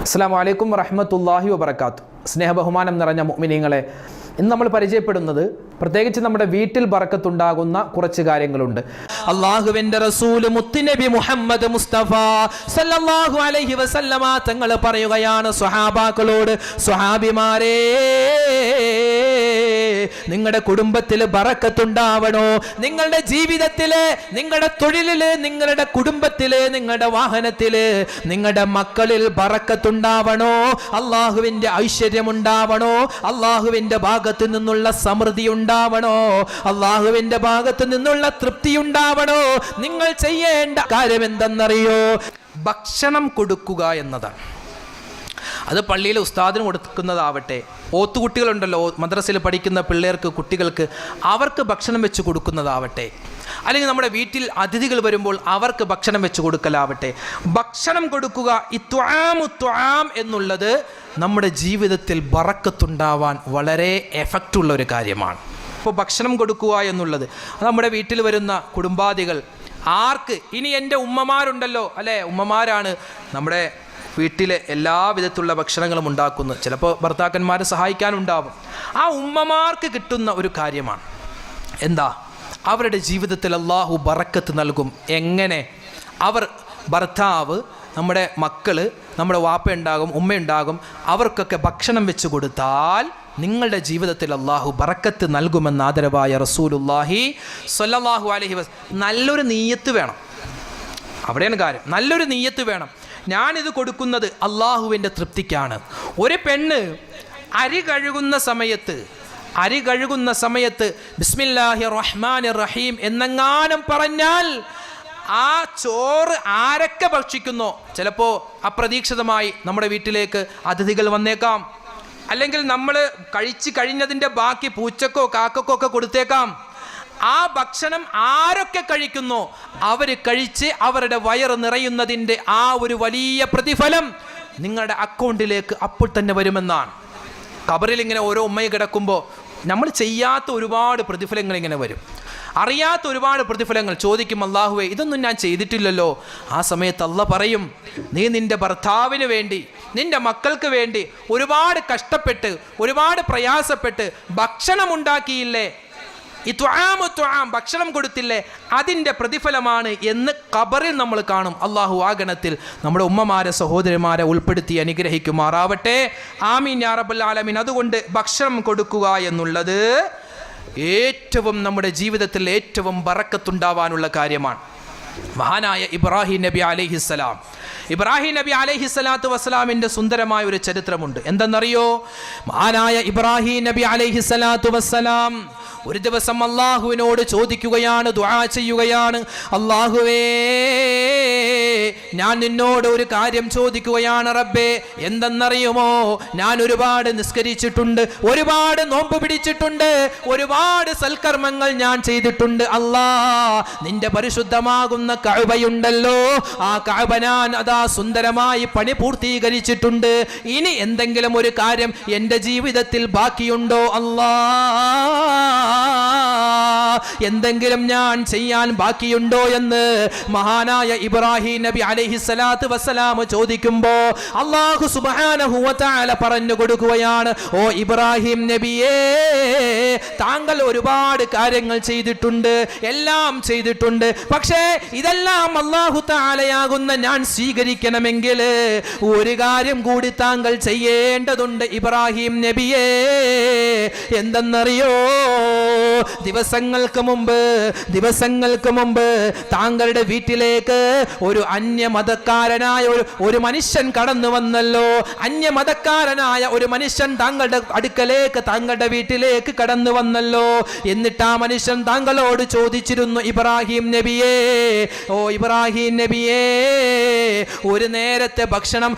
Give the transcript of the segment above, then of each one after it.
അസ്സലാമു അലൈക്കും വറഹ്മത്തുള്ളാഹി വബറകാതുഹു. സ്നേഹബഹുമാനം നിറഞ്ഞ മുഅ്മിനീങ്ങളെ, ഇന്ന് നമ്മൾ പരിചയപ്പെടുന്നത് പ്രത്യേകിച്ച് നമ്മുടെ വീട്ടിൽ ബറക്കത്തുണ്ടാകുന്ന കുറച്ച് കാര്യങ്ങളുണ്ട്. അല്ലാഹുവിന്റെ റസൂൽ മുത്തുനബി മുഹമ്മദ് മുസ്തഫ സല്ലല്ലാഹു അലൈഹി വസല്ലമ തങ്ങൾ പറയുകയാണ് സ്വഹാബാക്കളോട്, സ്വഹാബിമാരേ, നിങ്ങളുടെ കുടുംബത്തിൽ ബറക്കത്തുണ്ടാവണോ? നിങ്ങളുടെ ജീവിതത്തില്, നിങ്ങളുടെ തൊഴിലില്, നിങ്ങളുടെ കുടുംബത്തില്, നിങ്ങളുടെ വാഹനത്തില്, നിങ്ങളുടെ മക്കളിൽ ബറക്കത്തുണ്ടാവണോ? അല്ലാഹുവിന്റെ ഐശ്വര്യം ഉണ്ടാവണോ? അല്ലാഹുവിന്റെ ഭാഗത്ത് നിന്നുള്ള സമൃദ്ധി ഉണ്ടാവണോ? അല്ലാഹുവിന്റെ ഭാഗത്ത് നിന്നുള്ള തൃപ്തി ഉണ്ടാവണോ? നിങ്ങൾ ചെയ്യേണ്ട കാര്യം എന്തെന്നറിയോ? ഭക്ഷണം കൊടുക്കുക എന്നതാണ്. അത് പള്ളിയിൽ ഉസ്താദിന് കൊടുക്കുന്നതാവട്ടെ, ഓത്തുകുട്ടികളുണ്ടല്ലോ മദ്രസയിൽ പഠിക്കുന്ന പിള്ളേർക്ക്, കുട്ടികൾക്ക്, അവർക്ക് ഭക്ഷണം വെച്ച് കൊടുക്കുന്നതാവട്ടെ, അല്ലെങ്കിൽ നമ്മുടെ വീട്ടിൽ അതിഥികൾ വരുമ്പോൾ അവർക്ക് ഭക്ഷണം വെച്ച് കൊടുക്കലാവട്ടെ, ഭക്ഷണം കൊടുക്കുക ഇത്വാം എന്നുള്ളത് നമ്മുടെ ജീവിതത്തിൽ ബറക്കത്തുണ്ടാവാൻ വളരെ എഫക്റ്റുള്ള ഒരു കാര്യമാണ്. ഇപ്പോൾ ഭക്ഷണം കൊടുക്കുക എന്നുള്ളത് നമ്മുടെ വീട്ടിൽ വരുന്ന കുടുംബാദികൾ ആർക്ക്, ഇനി എൻ്റെ ഉമ്മമാരുണ്ടല്ലോ അല്ലേ, ഉമ്മമാരാണ് നമ്മുടെ വീട്ടിലെ എല്ലാ വിധത്തിലുള്ള ഭക്ഷണങ്ങളും ഉണ്ടാക്കുന്നത്. ചിലപ്പോൾ ഭർത്താക്കന്മാരെ സഹായിക്കാനുണ്ടാവും. ആ ഉമ്മമാർക്ക് കിട്ടുന്ന ഒരു കാര്യമാണ് എന്താ? അവരുടെ ജീവിതത്തിൽ അല്ലാഹു ബറക്കത്ത് നൽകും. എങ്ങനെ? അവർ, ഭർത്താവ്, നമ്മുടെ മക്കള്, നമ്മുടെ വാപ്പ ഉണ്ടാകും, ഉമ്മയുണ്ടാകും, അവർക്കൊക്കെ ഭക്ഷണം വെച്ച് കൊടുത്താൽ നിങ്ങളുടെ ജീവിതത്തിൽ അല്ലാഹു ബറക്കത്ത് നൽകുമെന്ന് ആദരവായ റസൂലുള്ളാഹി സ്വല്ലല്ലാഹു അലൈഹി വസല്ലം. നല്ലൊരു നീയത്ത് വേണം, അവിടെയാണ് കാര്യം. നല്ലൊരു നീയത്ത് വേണം. ഞാനിത് കൊടുക്കുന്നത് അള്ളാഹുവിൻ്റെ തൃപ്തിക്കാണ്. ഒരു പെണ്ണ് അരി കഴുകുന്ന സമയത്ത് ബിസ്മില്ലാഹിർ റഹ്മാനിർ റഹീം എന്നെങ്ങാനും പറഞ്ഞാൽ ആ ചോറ് ആരൊക്കെ ഭക്ഷിക്കുന്നോ, ചിലപ്പോൾ അപ്രതീക്ഷിതമായി നമ്മുടെ വീട്ടിലേക്ക് അതിഥികൾ വന്നേക്കാം, അല്ലെങ്കിൽ നമ്മൾ കഴിച്ച് കഴിഞ്ഞതിൻ്റെ ബാക്കി പൂച്ചക്കോ കാക്കക്കോ ഒക്കെ കൊടുത്തേക്കാം. ആ ഭക്ഷണം ആരൊക്കെ കഴിക്കുന്നോ അവർ കഴിച്ച് അവരുടെ വയറ് നിറയുന്നതിൻ്റെ ആ ഒരു വലിയ പ്രതിഫലം നിങ്ങളുടെ അക്കൗണ്ടിലേക്ക് അപ്പോൾ തന്നെ വരുമെന്നാണ്. ഖബറിൽ ഇങ്ങനെ ഓരോ ഉമ്മയെ കിടക്കുമ്പോൾ നമ്മൾ ചെയ്യാത്ത ഒരുപാട് പ്രതിഫലങ്ങൾ ഇങ്ങനെ വരും, അറിയാത്ത ഒരുപാട് പ്രതിഫലങ്ങൾ. ചോദിക്കും, അല്ലാഹുവേ, ഇതൊന്നും ഞാൻ ചെയ്തിട്ടില്ലല്ലോ. ആ സമയത്ത് അല്ലാഹ് പറയും, നീ നിൻ്റെ ഭർത്താവിന് വേണ്ടി, നിൻ്റെ മക്കൾക്ക് വേണ്ടി ഒരുപാട് കഷ്ടപ്പെട്ട്, ഒരുപാട് പ്രയാസപ്പെട്ട് ഭക്ഷണം ഉണ്ടാക്കിയില്ലേ, ഈ ഭക്ഷണം കൊടുത്തില്ലേ, അതിൻ്റെ പ്രതിഫലമാണ് എന്ന് ഖബറിൽ നമ്മൾ കാണും. അല്ലാഹു ആ ഗണത്തിൽ നമ്മുടെ ഉമ്മമാരെ, സഹോദരിമാരെ ഉൾപ്പെടുത്തി അനുഗ്രഹിക്കുമാറാവട്ടെ. ആമീൻ യാ റബ്ബൽ ആലമീൻ. അതുകൊണ്ട് ഭക്ഷണം കൊടുക്കുക എന്നുള്ളത് ഏറ്റവും നമ്മുടെ ജീവിതത്തിൽ ഏറ്റവും ബറക്കത്തുണ്ടാവാനുള്ള കാര്യമാണ്. മഹാനായ ഇബ്രാഹിം നബി അലൈഹിസ്സലാം, ഇബ്രാഹിം നബി അലൈഹിസ്സലാത്തു വസ്സലാമിൻ്റെ സുന്ദരമായ ഒരു ചരിത്രമുണ്ട്. എന്തെന്നറിയോ? മഹാനായ ഇബ്രാഹിം നബി അലൈഹിസ്സലാത്തു വസ്സലാം ഒരു ദിവസം അള്ളാഹുവിനോട് ചോദിക്കുകയാണ്, ദുആ ചെയ്യുകയാണ്, അള്ളാഹുവേ, ഞാൻ നിന്നോട് ഒരു കാര്യം ചോദിക്കുകയാണ് റബ്ബേ. എന്തെന്നറിയുമോ? ഞാൻ ഒരുപാട് നിസ്കരിച്ചിട്ടുണ്ട്, ഒരുപാട് നോമ്പ് പിടിച്ചിട്ടുണ്ട്, ഒരുപാട് സൽക്കർമ്മങ്ങൾ ഞാൻ ചെയ്തിട്ടുണ്ട്. അല്ലാ, നിന്റെ പരിശുദ്ധമാകുന്ന കഅബയുണ്ടല്ലോ, ആ കഅബ ഞാൻ അതാ സുന്ദരമായി പണി പൂർത്തീകരിച്ചിട്ടുണ്ട്. ഇനി എന്തെങ്കിലും ഒരു കാര്യം എൻ്റെ ജീവിതത്തിൽ ബാക്കിയുണ്ടോ അല്ലാ? എന്തെങ്കിലും ഞാൻ ചെയ്യാൻ ബാക്കിയുണ്ടോ എന്ന് മഹാനായ ഇബ്രാഹിം നബി അലൈഹിസ്സലാത്തു വസ്സലാം ചോദിക്കുമ്പോ അല്ലാഹു സുബ്ഹാനഹു വ തആല പറഞ്ഞു കൊടുക്കുകയാണ്, ഓ ഇബ്രാഹിം നബിയേ, താങ്കൾ ഒരുപാട് കാര്യങ്ങൾ ചെയ്തിട്ടുണ്ട്, എല്ലാം ചെയ്തിട്ടുണ്ട്. പക്ഷേ ഇതെല്ലാം അല്ലാഹു തആലയാകുന്ന ഞാൻ സ്വീകരിക്കണമെങ്കിൽ ഒരു കാര്യം കൂടി താങ്കൾ ചെയ്യേണ്ടതുണ്ട് ഇബ്രാഹിം നബിയേ. എന്തെന്നറിയോ? ദിവസങ്ങൾക്ക് മുമ്പ് താങ്കളുടെ വീട്ടിലേക്ക് ഒരു അന്യമതക്കാരനായ ഒരു മനുഷ്യൻ കടന്നു വന്നല്ലോ. അന്യമതക്കാരനായ ഒരു മനുഷ്യൻ താങ്കളുടെ അടുക്കലേക്ക്, താങ്കളുടെ വീട്ടിലേക്ക് കടന്നു വന്നല്ലോ. എന്നിട്ട് ആ മനുഷ്യൻ താങ്കളോട് ചോദിച്ചിരുന്നു, ഇബ്രാഹിം നബിയേ, ഓ ഇബ്രാഹിം നബിയേ, ഒരു നേരത്തെ ഭക്ഷണം,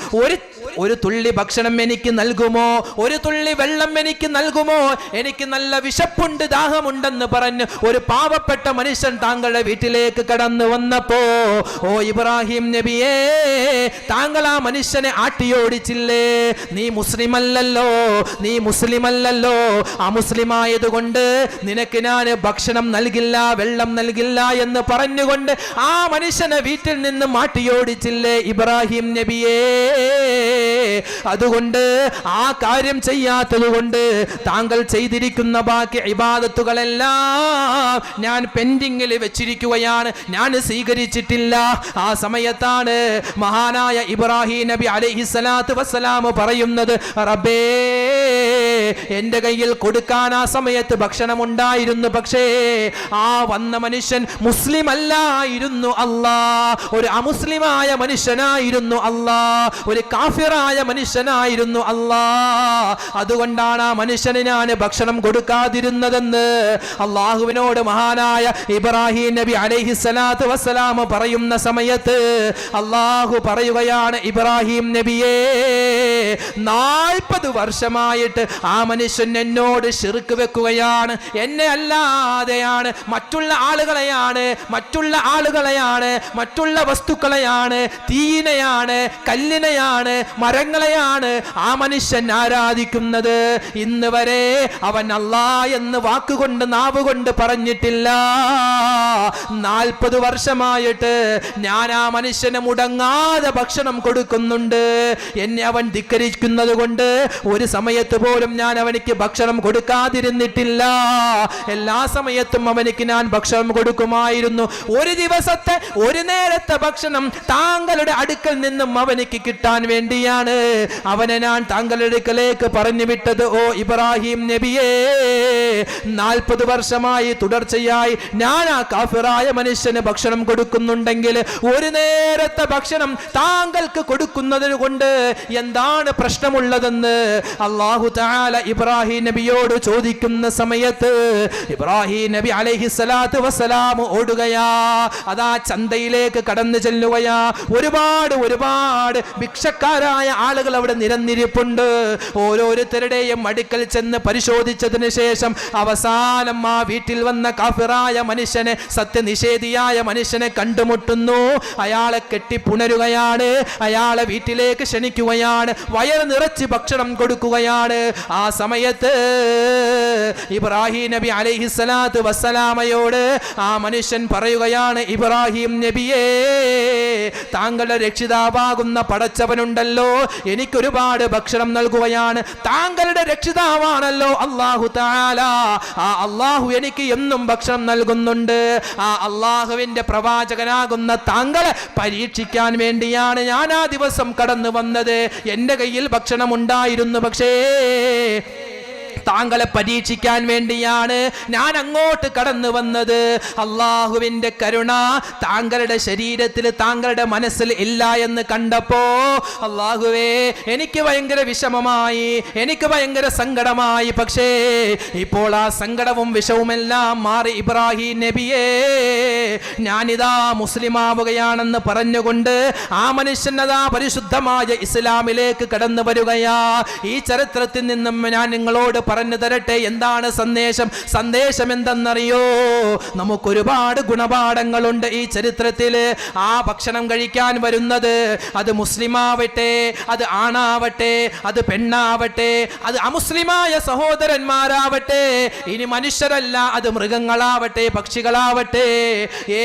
ഒരു തുള്ളി ഭക്ഷണം എനിക്ക് നൽകുമോ? ഒരു തുള്ളി വെള്ളം എനിക്ക് നൽകുമോ? എനിക്ക് നല്ല വിശപ്പുണ്ട്, ദാഹമുണ്ടെന്ന് പറഞ്ഞ് ഒരു പാവപ്പെട്ട മനുഷ്യൻ താങ്കളുടെ വീട്ടിലേക്ക് കടന്നു വന്നപ്പോ, ഓ ഇബ്രാഹിം നബിയേ, താങ്കൾ ആ മനുഷ്യനെ ആട്ടിയോടിച്ചില്ലേ? നീ മുസ്ലിമല്ലല്ലോ, അമുസ്ലിമായതുകൊണ്ട് നിനക്ക് ഞാൻ ഭക്ഷണം നൽകില്ല, വെള്ളം നൽകില്ല എന്ന് പറഞ്ഞുകൊണ്ട് ആ മനുഷ്യനെ വീട്ടിൽ നിന്ന് മാട്ടിയോടിച്ചില്ലേ ഇബ്രാഹിം നബിയേ? അതുകൊണ്ട് ആ കാര്യം ചെയ്യാത്തത് കൊണ്ട് താങ്കൾ ചെയ്തിരിക്കുന്ന ബാക്കി ഇബാദത്തുകളെല്ലാം ഞാൻ പെൻഡിങ്ങിൽ വെച്ചിരിക്കുകയാണ്, ഞാൻ സ്വീകരിച്ചിട്ടില്ല. ആ സമയത്താണ് മഹാനായ ഇബ്രാഹിം നബി അലൈഹിസ്സലാത്തു വസ്സലാം പറയുന്നത്, റബ്ബേ എൻ്റെ കയ്യിൽ കൊടുക്കാൻ ആ സമയത്ത് ഭക്ഷണം ഉണ്ടായിരുന്നു, പക്ഷേ ആ വന്ന മനുഷ്യൻ മുസ്ലിം അല്ലായിരുന്നു അല്ലാ, ഒരു അമുസ്ലിമായ മനുഷ്യനായിരുന്നു അല്ലാ, ഒരു കാഫിറായ മനുഷ്യനായിരുന്നു അല്ലാ. അതുകൊണ്ടാണ് ആ മനുഷ്യന് ഞാൻ ഭക്ഷണം കൊടുക്കാതിരുന്നതെന്ന് അള്ളാഹുവിനോട് മഹാനായ ഇബ്രാഹിം നബി അലൈഹിസ്സലാത്തു വസ്സലാം പറയുന്ന സമയത്ത് അള്ളാഹു പറയുകയാണ്, ഇബ്രാഹിം നബിയേ 40 വർഷമായിട്ട് ആ മനുഷ്യൻ എന്നോട് ശിർക്ക് വെക്കുകയാണ്, എന്നെ അല്ലാതെയാണ്, മറ്റുള്ള ആളുകളെയാണ്, മറ്റുള്ള വസ്തുക്കളെയാണ്, തീയിനെയാണ്, കല്ലിനെയാണ്, മരങ്ങളെയാണ് ആ മനുഷ്യൻ ആരാധിക്കുന്നത്. ഇന്ന് വരെ അവൻ അല്ലാ എന്ന് വാക്കുകൊണ്ട് നാവുകൊണ്ട് പറഞ്ഞിട്ടില്ല. 40 വർഷമായിട്ട് ഞാൻ ആ മനുഷ്യന് മുടങ്ങാതെ ഭക്ഷണം കൊടുക്കുന്നുണ്ട്. എന്നെ അവൻ ധിക്കരിക്കുന്നത് കൊണ്ട് ഒരു സമയത്ത് പോലും ഞാൻ അവനിക്ക് ഭക്ഷണം കൊടുക്കാതിരുന്നിട്ടില്ല. എല്ലാ സമയത്തും അവനിക്ക് ഞാൻ ഭക്ഷണം കൊടുക്കുമായിരുന്നു. ഒരു ദിവസത്തെ ഒരു നേരത്തെ ഭക്ഷണം താങ്കളുടെ അടുക്കൽ നിന്നും അവനിക്ക് കിട്ടാൻ വേണ്ടിയാണ് അവനെ ഞാൻ താങ്കളുടെ അടുക്കലേക്ക് പറഞ്ഞു വിട്ടത്. ഓ ഇബ്രാഹിം നബിയേ, 40 വർഷമായി തുടർച്ചയായി ഞാൻ ആ കാഫിറായ മനുഷ്യന് ഭക്ഷണം കൊടുക്കുന്നുണ്ടെങ്കിൽ ഒരു നേരത്തെ ഭക്ഷണം താങ്കൾക്ക് കൊടുക്കുന്നതിന് കൊണ്ട് എന്താണ് പ്രശ്നമുള്ളതെന്ന് അല്ലാഹു തആല ഇബ്രാഹിം നബിയോട് ചോദിക്കുന്ന സമയത്ത് ഇബ്രാഹിം നബി അലൈഹിസ്സലാത്തു വസ്സലാം ഓടുകയാ, അതാ ചന്തയിലേക്ക് കടന്നു ചെല്ലുകയാ. ഒരുപാട് ഭിക്ഷക്കാരായ ആളുകൾ അവിടെ നിരന്നിരിപ്പുണ്ട്. ഓരോരുത്തരുടെയും അടുക്കൽ ചെന്ന് പരിശോധിച്ചതിന് ശേഷം അവസാനം ആ വീട്ടിൽ വന്ന കാഫിറായ മനുഷ്യനെ, സത്യനിഷേധിയായ മനുഷ്യനെ കണ്ടുമുട്ടുന്നു. അയാളെ കെട്ടിപ്പുണരുകയാണ്, അയാളെ വീട്ടിലേക്ക് ക്ഷണിക്കുകയാണ്, വയറ് നിറച്ച് ഭക്ഷണം കൊടുക്കുകയാണ്. ആ സമയത്ത് ഇബ്രാഹിം നബി അലൈഹിസ്സലാത്തു വസ്സലാമയോട് ആ മനുഷ്യൻ പറയുകയാണ്, ഇബ്രാഹിം നബിയേ, താങ്കളുടെ രക്ഷിതാവാകുന്ന പടച്ചവനുണ്ടല്ലോ, എനിക്കൊരുപാട് ഭക്ഷണം നൽകുകയാണ്. താങ്കളുടെ രക്ഷിതാവാണല്ലോ അല്ലാഹു തആല, ആ അല്ലാഹു എനിക്ക് എന്നും ഭക്ഷണം നൽകുന്നുണ്ട്. ആ അല്ലാഹുവിന്റെ പ്രവാചകനാകുന്ന താങ്കളെ പരീക്ഷിക്കാൻ വേണ്ടിയാണ് ഞാൻ ആ ദിവസം കടന്നു വന്നത്. എൻ്റെ കയ്യിൽ ഭക്ഷണം ഉണ്ടായിരുന്നു, പക്ഷേ താങ്കളെ പരീക്ഷിക്കാൻ വേണ്ടിയാണ് ഞാൻ അങ്ങോട്ട് കടന്നു വന്നത്. അള്ളാഹുവിന്റെ കരുണ താങ്കളുടെ ശരീരത്തിൽ, താങ്കളുടെ മനസ്സിൽ ഇല്ല എന്ന് കണ്ടപ്പോ അള്ളാഹുവേ എനിക്ക് ഭയങ്കര വിഷമമായി, എനിക്ക് ഭയങ്കര സങ്കടമായി. പക്ഷേ ഇപ്പോൾ ആ സങ്കടവും വിഷവുമെല്ലാം മാറി. ഇബ്രാഹിം നബിയേ, ഞാനിതാ മുസ്ലിമാവുകയാണെന്ന് പറഞ്ഞുകൊണ്ട് ആ മനുഷ്യനതാ പരിശുദ്ധമായ ഇസ്ലാമിലേക്ക് കടന്നു വരികയാ. ഈ ചരിത്രത്തിൽ നിന്നും ഞാൻ നിങ്ങളോട് പറഞ്ഞു തരട്ടെ, എന്താണ് സന്ദേശം എന്തെന്നറിയോ? നമുക്കൊരുപാട് ഗുണപാഠങ്ങളുണ്ട് ഈ ചരിത്രത്തിൽ. ആ ഭക്ഷണം കഴിക്കാൻ വരുന്നത് അത് മുസ്ലിമാവട്ടെ, അത് ആണാവട്ടെ, അത് പെണ്ണാവട്ടെ, അത് അമുസ്ലിമായ സഹോദരന്മാരാവട്ടെ, ഇനി മനുഷ്യരല്ല, അത് മൃഗങ്ങളാവട്ടെ, പക്ഷികളാവട്ടെ,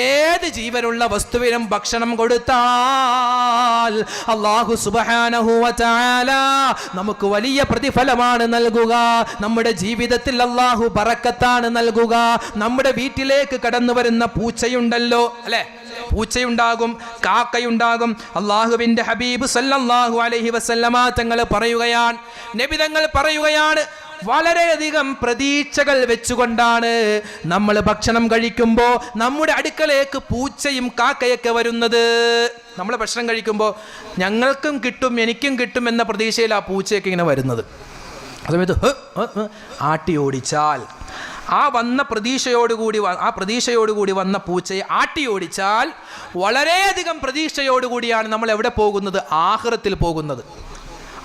ഏത് ജീവനുള്ള വസ്തുവിനും ഭക്ഷണം കൊടുത്താൽ അല്ലാഹു സുബ്ഹാനഹു വ തആല നമുക്ക് വലിയ പ്രതിഫലമാണ് നൽകുക. നമ്മുടെ ജീവിതത്തിൽ അല്ലാഹു ബറക്കത്താണ് നൽകുക. നമ്മുടെ വീട്ടിലേക്ക് കടന്നു വരുന്ന പൂച്ചയുണ്ടല്ലോ, അല്ലെ, പൂച്ചയുണ്ടാകും, കാക്കയുണ്ടാകും. അല്ലാഹുവിന്റെ ഹബീബ് സല്ലല്ലാഹു അലൈഹി വസല്ലമ തങ്ങൾ പറയുകയാണ്, നബി തങ്ങൾ പറയുകയാണ്, വളരെയധികം പ്രതീക്ഷകൾ വെച്ചുകൊണ്ടാണ് നമ്മൾ ഭക്ഷണം കഴിക്കുമ്പോൾ നമ്മുടെ അടുക്കലേക്ക് പൂച്ചയും കാക്കയൊക്കെ വരുന്നത്. നമ്മൾ ഭക്ഷണം കഴിക്കുമ്പോൾ ഞങ്ങൾക്കും കിട്ടും, എനിക്കും കിട്ടും എന്ന പ്രതീക്ഷയിൽ ആ പൂച്ചയൊക്കെ ഇങ്ങനെ വരുന്നത്. ആ സമയത്ത് ആട്ടി ഓടിച്ചാൽ, ആ പ്രതീക്ഷയോടുകൂടി വന്ന പൂച്ചയെ ആട്ടി ഓടിച്ചാൽ വളരെയധികം പ്രതീക്ഷയോടുകൂടിയാണ് നമ്മൾ എവിടെ പോകുന്നത്? ആഖിറത്തിൽ പോകുന്നത്.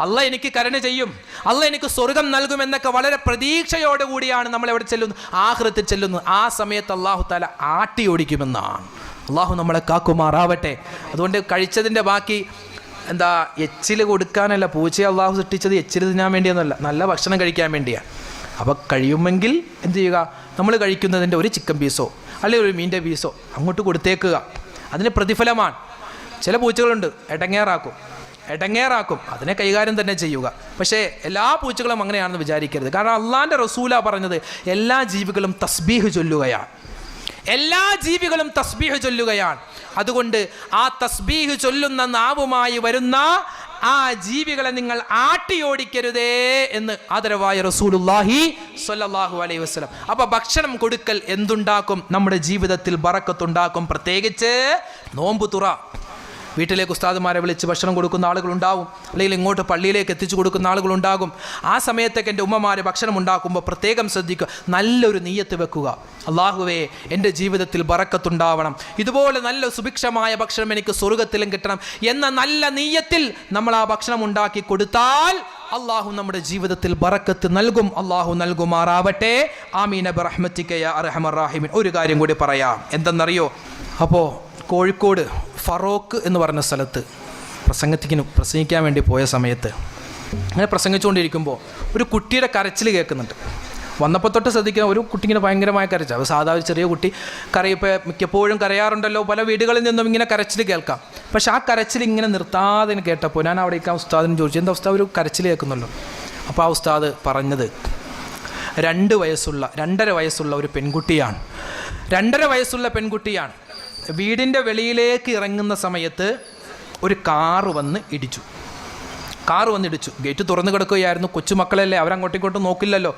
അല്ല എനിക്ക് കരുണ ചെയ്യും, അല്ല എനിക്ക് സ്വർഗം നൽകുമെന്നൊക്കെ വളരെ പ്രതീക്ഷയോടുകൂടിയാണ് നമ്മൾ എവിടെ ചെല്ലുന്നത്? ആഖിറത്തിൽ ചെല്ലുന്നു. ആ സമയത്ത് അല്ലാഹു തആല ആട്ടി ഓടിക്കുമെന്നാണ്. അല്ലാഹു നമ്മളെ കാക്കുമാറാവട്ടെ. അതുകൊണ്ട് കഴിച്ചതിൻ്റെ ബാക്കി എച്ചിൽ കൊടുക്കാനല്ല, പൂച്ചയെ അല്ലാഹു സൃഷ്ടിച്ചത് എച്ചിൽ തിന്നാൻ വേണ്ടിയൊന്നുമല്ല, നല്ല ഭക്ഷണം കഴിക്കാൻ വേണ്ടിയാണ്. അപ്പോൾ കഴിയുമെങ്കിൽ എന്ത് ചെയ്യുക? നമ്മൾ കഴിക്കുന്നതിൻ്റെ ഒരു ചിക്കൻ പീസോ അല്ലെങ്കിൽ ഒരു മീൻ്റെ പീസോ അങ്ങോട്ട് കൊടുത്തേക്കുക. അതിന് പ്രതിഫലമാണ്. ചില പൂച്ചകളുണ്ട്, എടങ്ങേറാക്കും. എടങ്ങേറാക്കും, അതിനെ കൈകാര്യം തന്നെ ചെയ്യുക. പക്ഷേ എല്ലാ പൂച്ചകളും അങ്ങനെയാണെന്ന് വിചാരിക്കരുത്. കാരണം അള്ളാൻ്റെ റസൂല പറഞ്ഞത് എല്ലാ ജീവികളും തസ്ബീഹ് ചൊല്ലുകയാണ്, എല്ലാ ജീവികളും തസ്ബീഹ് ചൊല്ലുകയാണ്. അതുകൊണ്ട് ആ തസ്ബീഹ് ചൊല്ലുന്ന നാവുമായി വരുന്ന ആ ജീവികളെ നിങ്ങൾ ആട്ടിയോടിക്കരുതേ എന്ന് ആദരവായ റസൂലുള്ളാഹി സ്വല്ലല്ലാഹു അലൈഹി വസല്ലം. അപ്പോൾ ഭക്ഷണം കൊടുക്കൽ എന്തുണ്ടാക്കും? നമ്മുടെ ജീവിതത്തിൽ ബറക്കത്തുണ്ടാക്കും. പ്രത്യേകിച്ച് നോമ്പ് തുറ. വീട്ടിലേക്ക് ഉസ്താദുമാരെ വിളിച്ച് ഭക്ഷണം കൊടുക്കുന്ന ആളുകളുണ്ടാവും, അല്ലെങ്കിൽ ഇങ്ങോട്ട് പള്ളിയിലേക്ക് എത്തിച്ചു കൊടുക്കുന്ന ആളുകളുണ്ടാകും. ആ സമയത്തൊക്കെ എൻ്റെ ഉമ്മമാർ ഭക്ഷണം ഉണ്ടാക്കുമ്പോൾ പ്രത്യേകം ശ്രദ്ധിക്കുക, നല്ലൊരു നീയത്ത് വെക്കുക. അള്ളാഹുവേ, എൻ്റെ ജീവിതത്തിൽ ബറക്കത്തുണ്ടാവണം, ഇതുപോലെ നല്ല സുഭിക്ഷമായ ഭക്ഷണം എനിക്ക് സ്വർഗത്തിലും കിട്ടണം എന്ന നല്ല നീയത്തിൽ നമ്മൾ ആ ഭക്ഷണം ഉണ്ടാക്കി കൊടുത്താൽ അള്ളാഹു നമ്മുടെ ജീവിതത്തിൽ ബറക്കത്ത് നൽകും. അള്ളാഹു നൽകുമാറാവട്ടെ. ആമീൻ ബിറഹ്മതിക യാ അർഹമർ റഹീമീൻ. ഒരു കാര്യം കൂടി പറയാം, എന്തെന്നറിയോ? അപ്പോൾ കോഴിക്കോട് ഫറോക്ക് എന്ന് പറഞ്ഞ സ്ഥലത്ത് പ്രസംഗിക്കാൻ വേണ്ടി പോയ സമയത്ത് അങ്ങനെ പ്രസംഗിച്ചുകൊണ്ടിരിക്കുമ്പോൾ ഒരു കുട്ടിയുടെ കരച്ചിൽ കേൾക്കുന്നുണ്ട്. വന്നപ്പോൾ തൊട്ട് ശ്രദ്ധിക്കുന്ന ഒരു കുട്ടി ഇങ്ങനെ ഭയങ്കരമായ കരച്ചിൽ. അത് സാധാരണ ചെറിയ കുട്ടി ഇപ്പോൾ മിക്കപ്പോഴും കരയാറുണ്ടല്ലോ, പല വീടുകളിൽ നിന്നും ഇങ്ങനെ കരച്ചിൽ കേൾക്കാം. പക്ഷെ ആ കരച്ചിൽ ഇങ്ങനെ നിർത്താതെ കേട്ടപ്പോൾ ഞാൻ അവിടെ ആ ഉസ്താദിന് ചോദിച്ചു, എന്താ ഉസ്താദ് ഒരു കരച്ചിൽ കേൾക്കുന്നുള്ളൂ? അപ്പോൾ ആ ഉസ്താദ് പറഞ്ഞത് 2.5 വയസ്സുള്ള ഒരു പെൺകുട്ടിയാണ്. 2.5 വയസ്സുള്ള പെൺകുട്ടിയാണ്. വീടിൻ്റെ വെളിയിലേക്ക് ഇറങ്ങുന്ന സമയത്ത് ഒരു കാറ് വന്ന് ഇടിച്ചു. ഗേറ്റ് തുറന്നു കിടക്കുകയായിരുന്നു. കൊച്ചുമക്കളല്ലേ, അവരങ്ങോട്ടും ഇങ്ങോട്ടും നോക്കില്ലല്ലോ.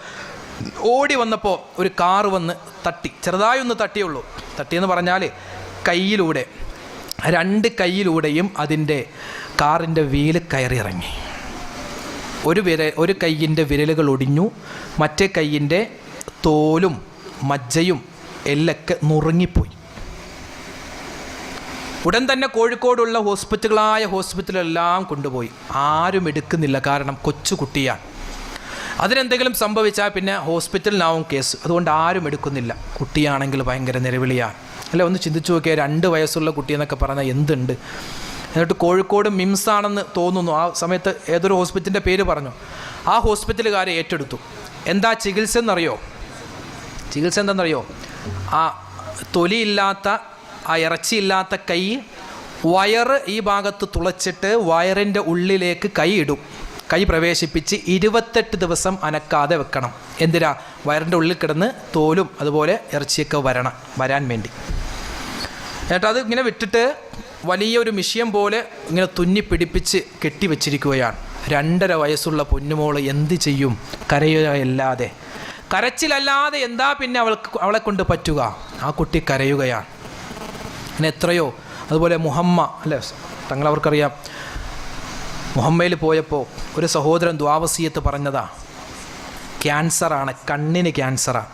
ഓടി വന്നപ്പോൾ ഒരു കാറ് വന്ന് തട്ടി, ചെറുതായി ഒന്ന് തട്ടിയുള്ളൂ. തട്ടിയെന്ന് പറഞ്ഞാൽ കയ്യിലൂടെ, 2 കൈയിലൂടെയും അതിൻ്റെ കാറിൻ്റെ വീല് കയറി ഇറങ്ങി. ഒരു കൈയിൻ്റെ വിരലുകൾ ഒടിഞ്ഞു, മറ്റേ കൈയിൻ്റെ തോലും മജ്ജയും എല്ലൊക്കെ നുറുങ്ങിപ്പോയി. ഉടൻ തന്നെ കോഴിക്കോടുള്ള ഹോസ്പിറ്റലെല്ലാം കൊണ്ടുപോയി. ആരും എടുക്കുന്നില്ല, കാരണം കൊച്ചുകുട്ടിയാണ്. അതിനെന്തെങ്കിലും സംഭവിച്ചാൽ പിന്നെ ഹോസ്പിറ്റലിനാവും കേസ്. അതുകൊണ്ട് ആരും എടുക്കുന്നില്ല. കുട്ടിയാണെങ്കിൽ ഭയങ്കര നിലവിളിയാണ്. അല്ല, ഒന്ന് ചിന്തിച്ചു നോക്കിയാൽ 2 വയസ്സുള്ള കുട്ടിയെന്നൊക്കെ പറഞ്ഞാൽ എന്തുണ്ട്. എന്നിട്ട് കോഴിക്കോട് മിംസ് ആണെന്ന് തോന്നുന്നു. ആ സമയത്ത് ഏതൊരു ഹോസ്പിറ്റലിൻ്റെ പേര് പറഞ്ഞു. ആ ഹോസ്പിറ്റലുകാരെ ഏറ്റെടുത്തു. എന്താ ചികിത്സ എന്താണെന്നറിയോ? ആ തൊലിയില്ലാത്ത, ആ ഇറച്ചിയില്ലാത്ത കൈ, വയറ് ഈ ഭാഗത്ത് തുളച്ചിട്ട് വയറിൻ്റെ ഉള്ളിലേക്ക് കൈ ഇടും. കൈ പ്രവേശിപ്പിച്ച് 28 ദിവസം അനക്കാതെ വെക്കണം. എന്തിനാ? വയറിൻ്റെ ഉള്ളിൽ കിടന്ന് തോലും അതുപോലെ ഇറച്ചിയൊക്കെ വരാൻ വേണ്ടി. എന്നിട്ട് അത് ഇങ്ങനെ വിട്ടിട്ട് വലിയൊരു മിഷ്യൻ പോലെ ഇങ്ങനെ തുന്നി പിടിപ്പിച്ച് കെട്ടിവെച്ചിരിക്കുകയാണ്. 2.5 വയസ്സുള്ള പൊന്നുമോള് എന്ത് ചെയ്യും? കരയുകയല്ലാതെ. കരച്ചിലല്ലാതെ എന്താ പിന്നെ അവളെ കൊണ്ട് പറ്റുക? ആ കുട്ടി കരയുകയാണ്. അങ്ങനെ എത്രയോ. അതുപോലെ മുഹമ്മ അല്ലേ, തങ്ങളവർക്കറിയാം. മുഹമ്മയിൽ പോയപ്പോൾ ഒരു സഹോദരൻ ദ്വാവസിയത്ത് പറഞ്ഞതാ, ക്യാൻസറാണ്, കണ്ണിന് ക്യാൻസറാണ്.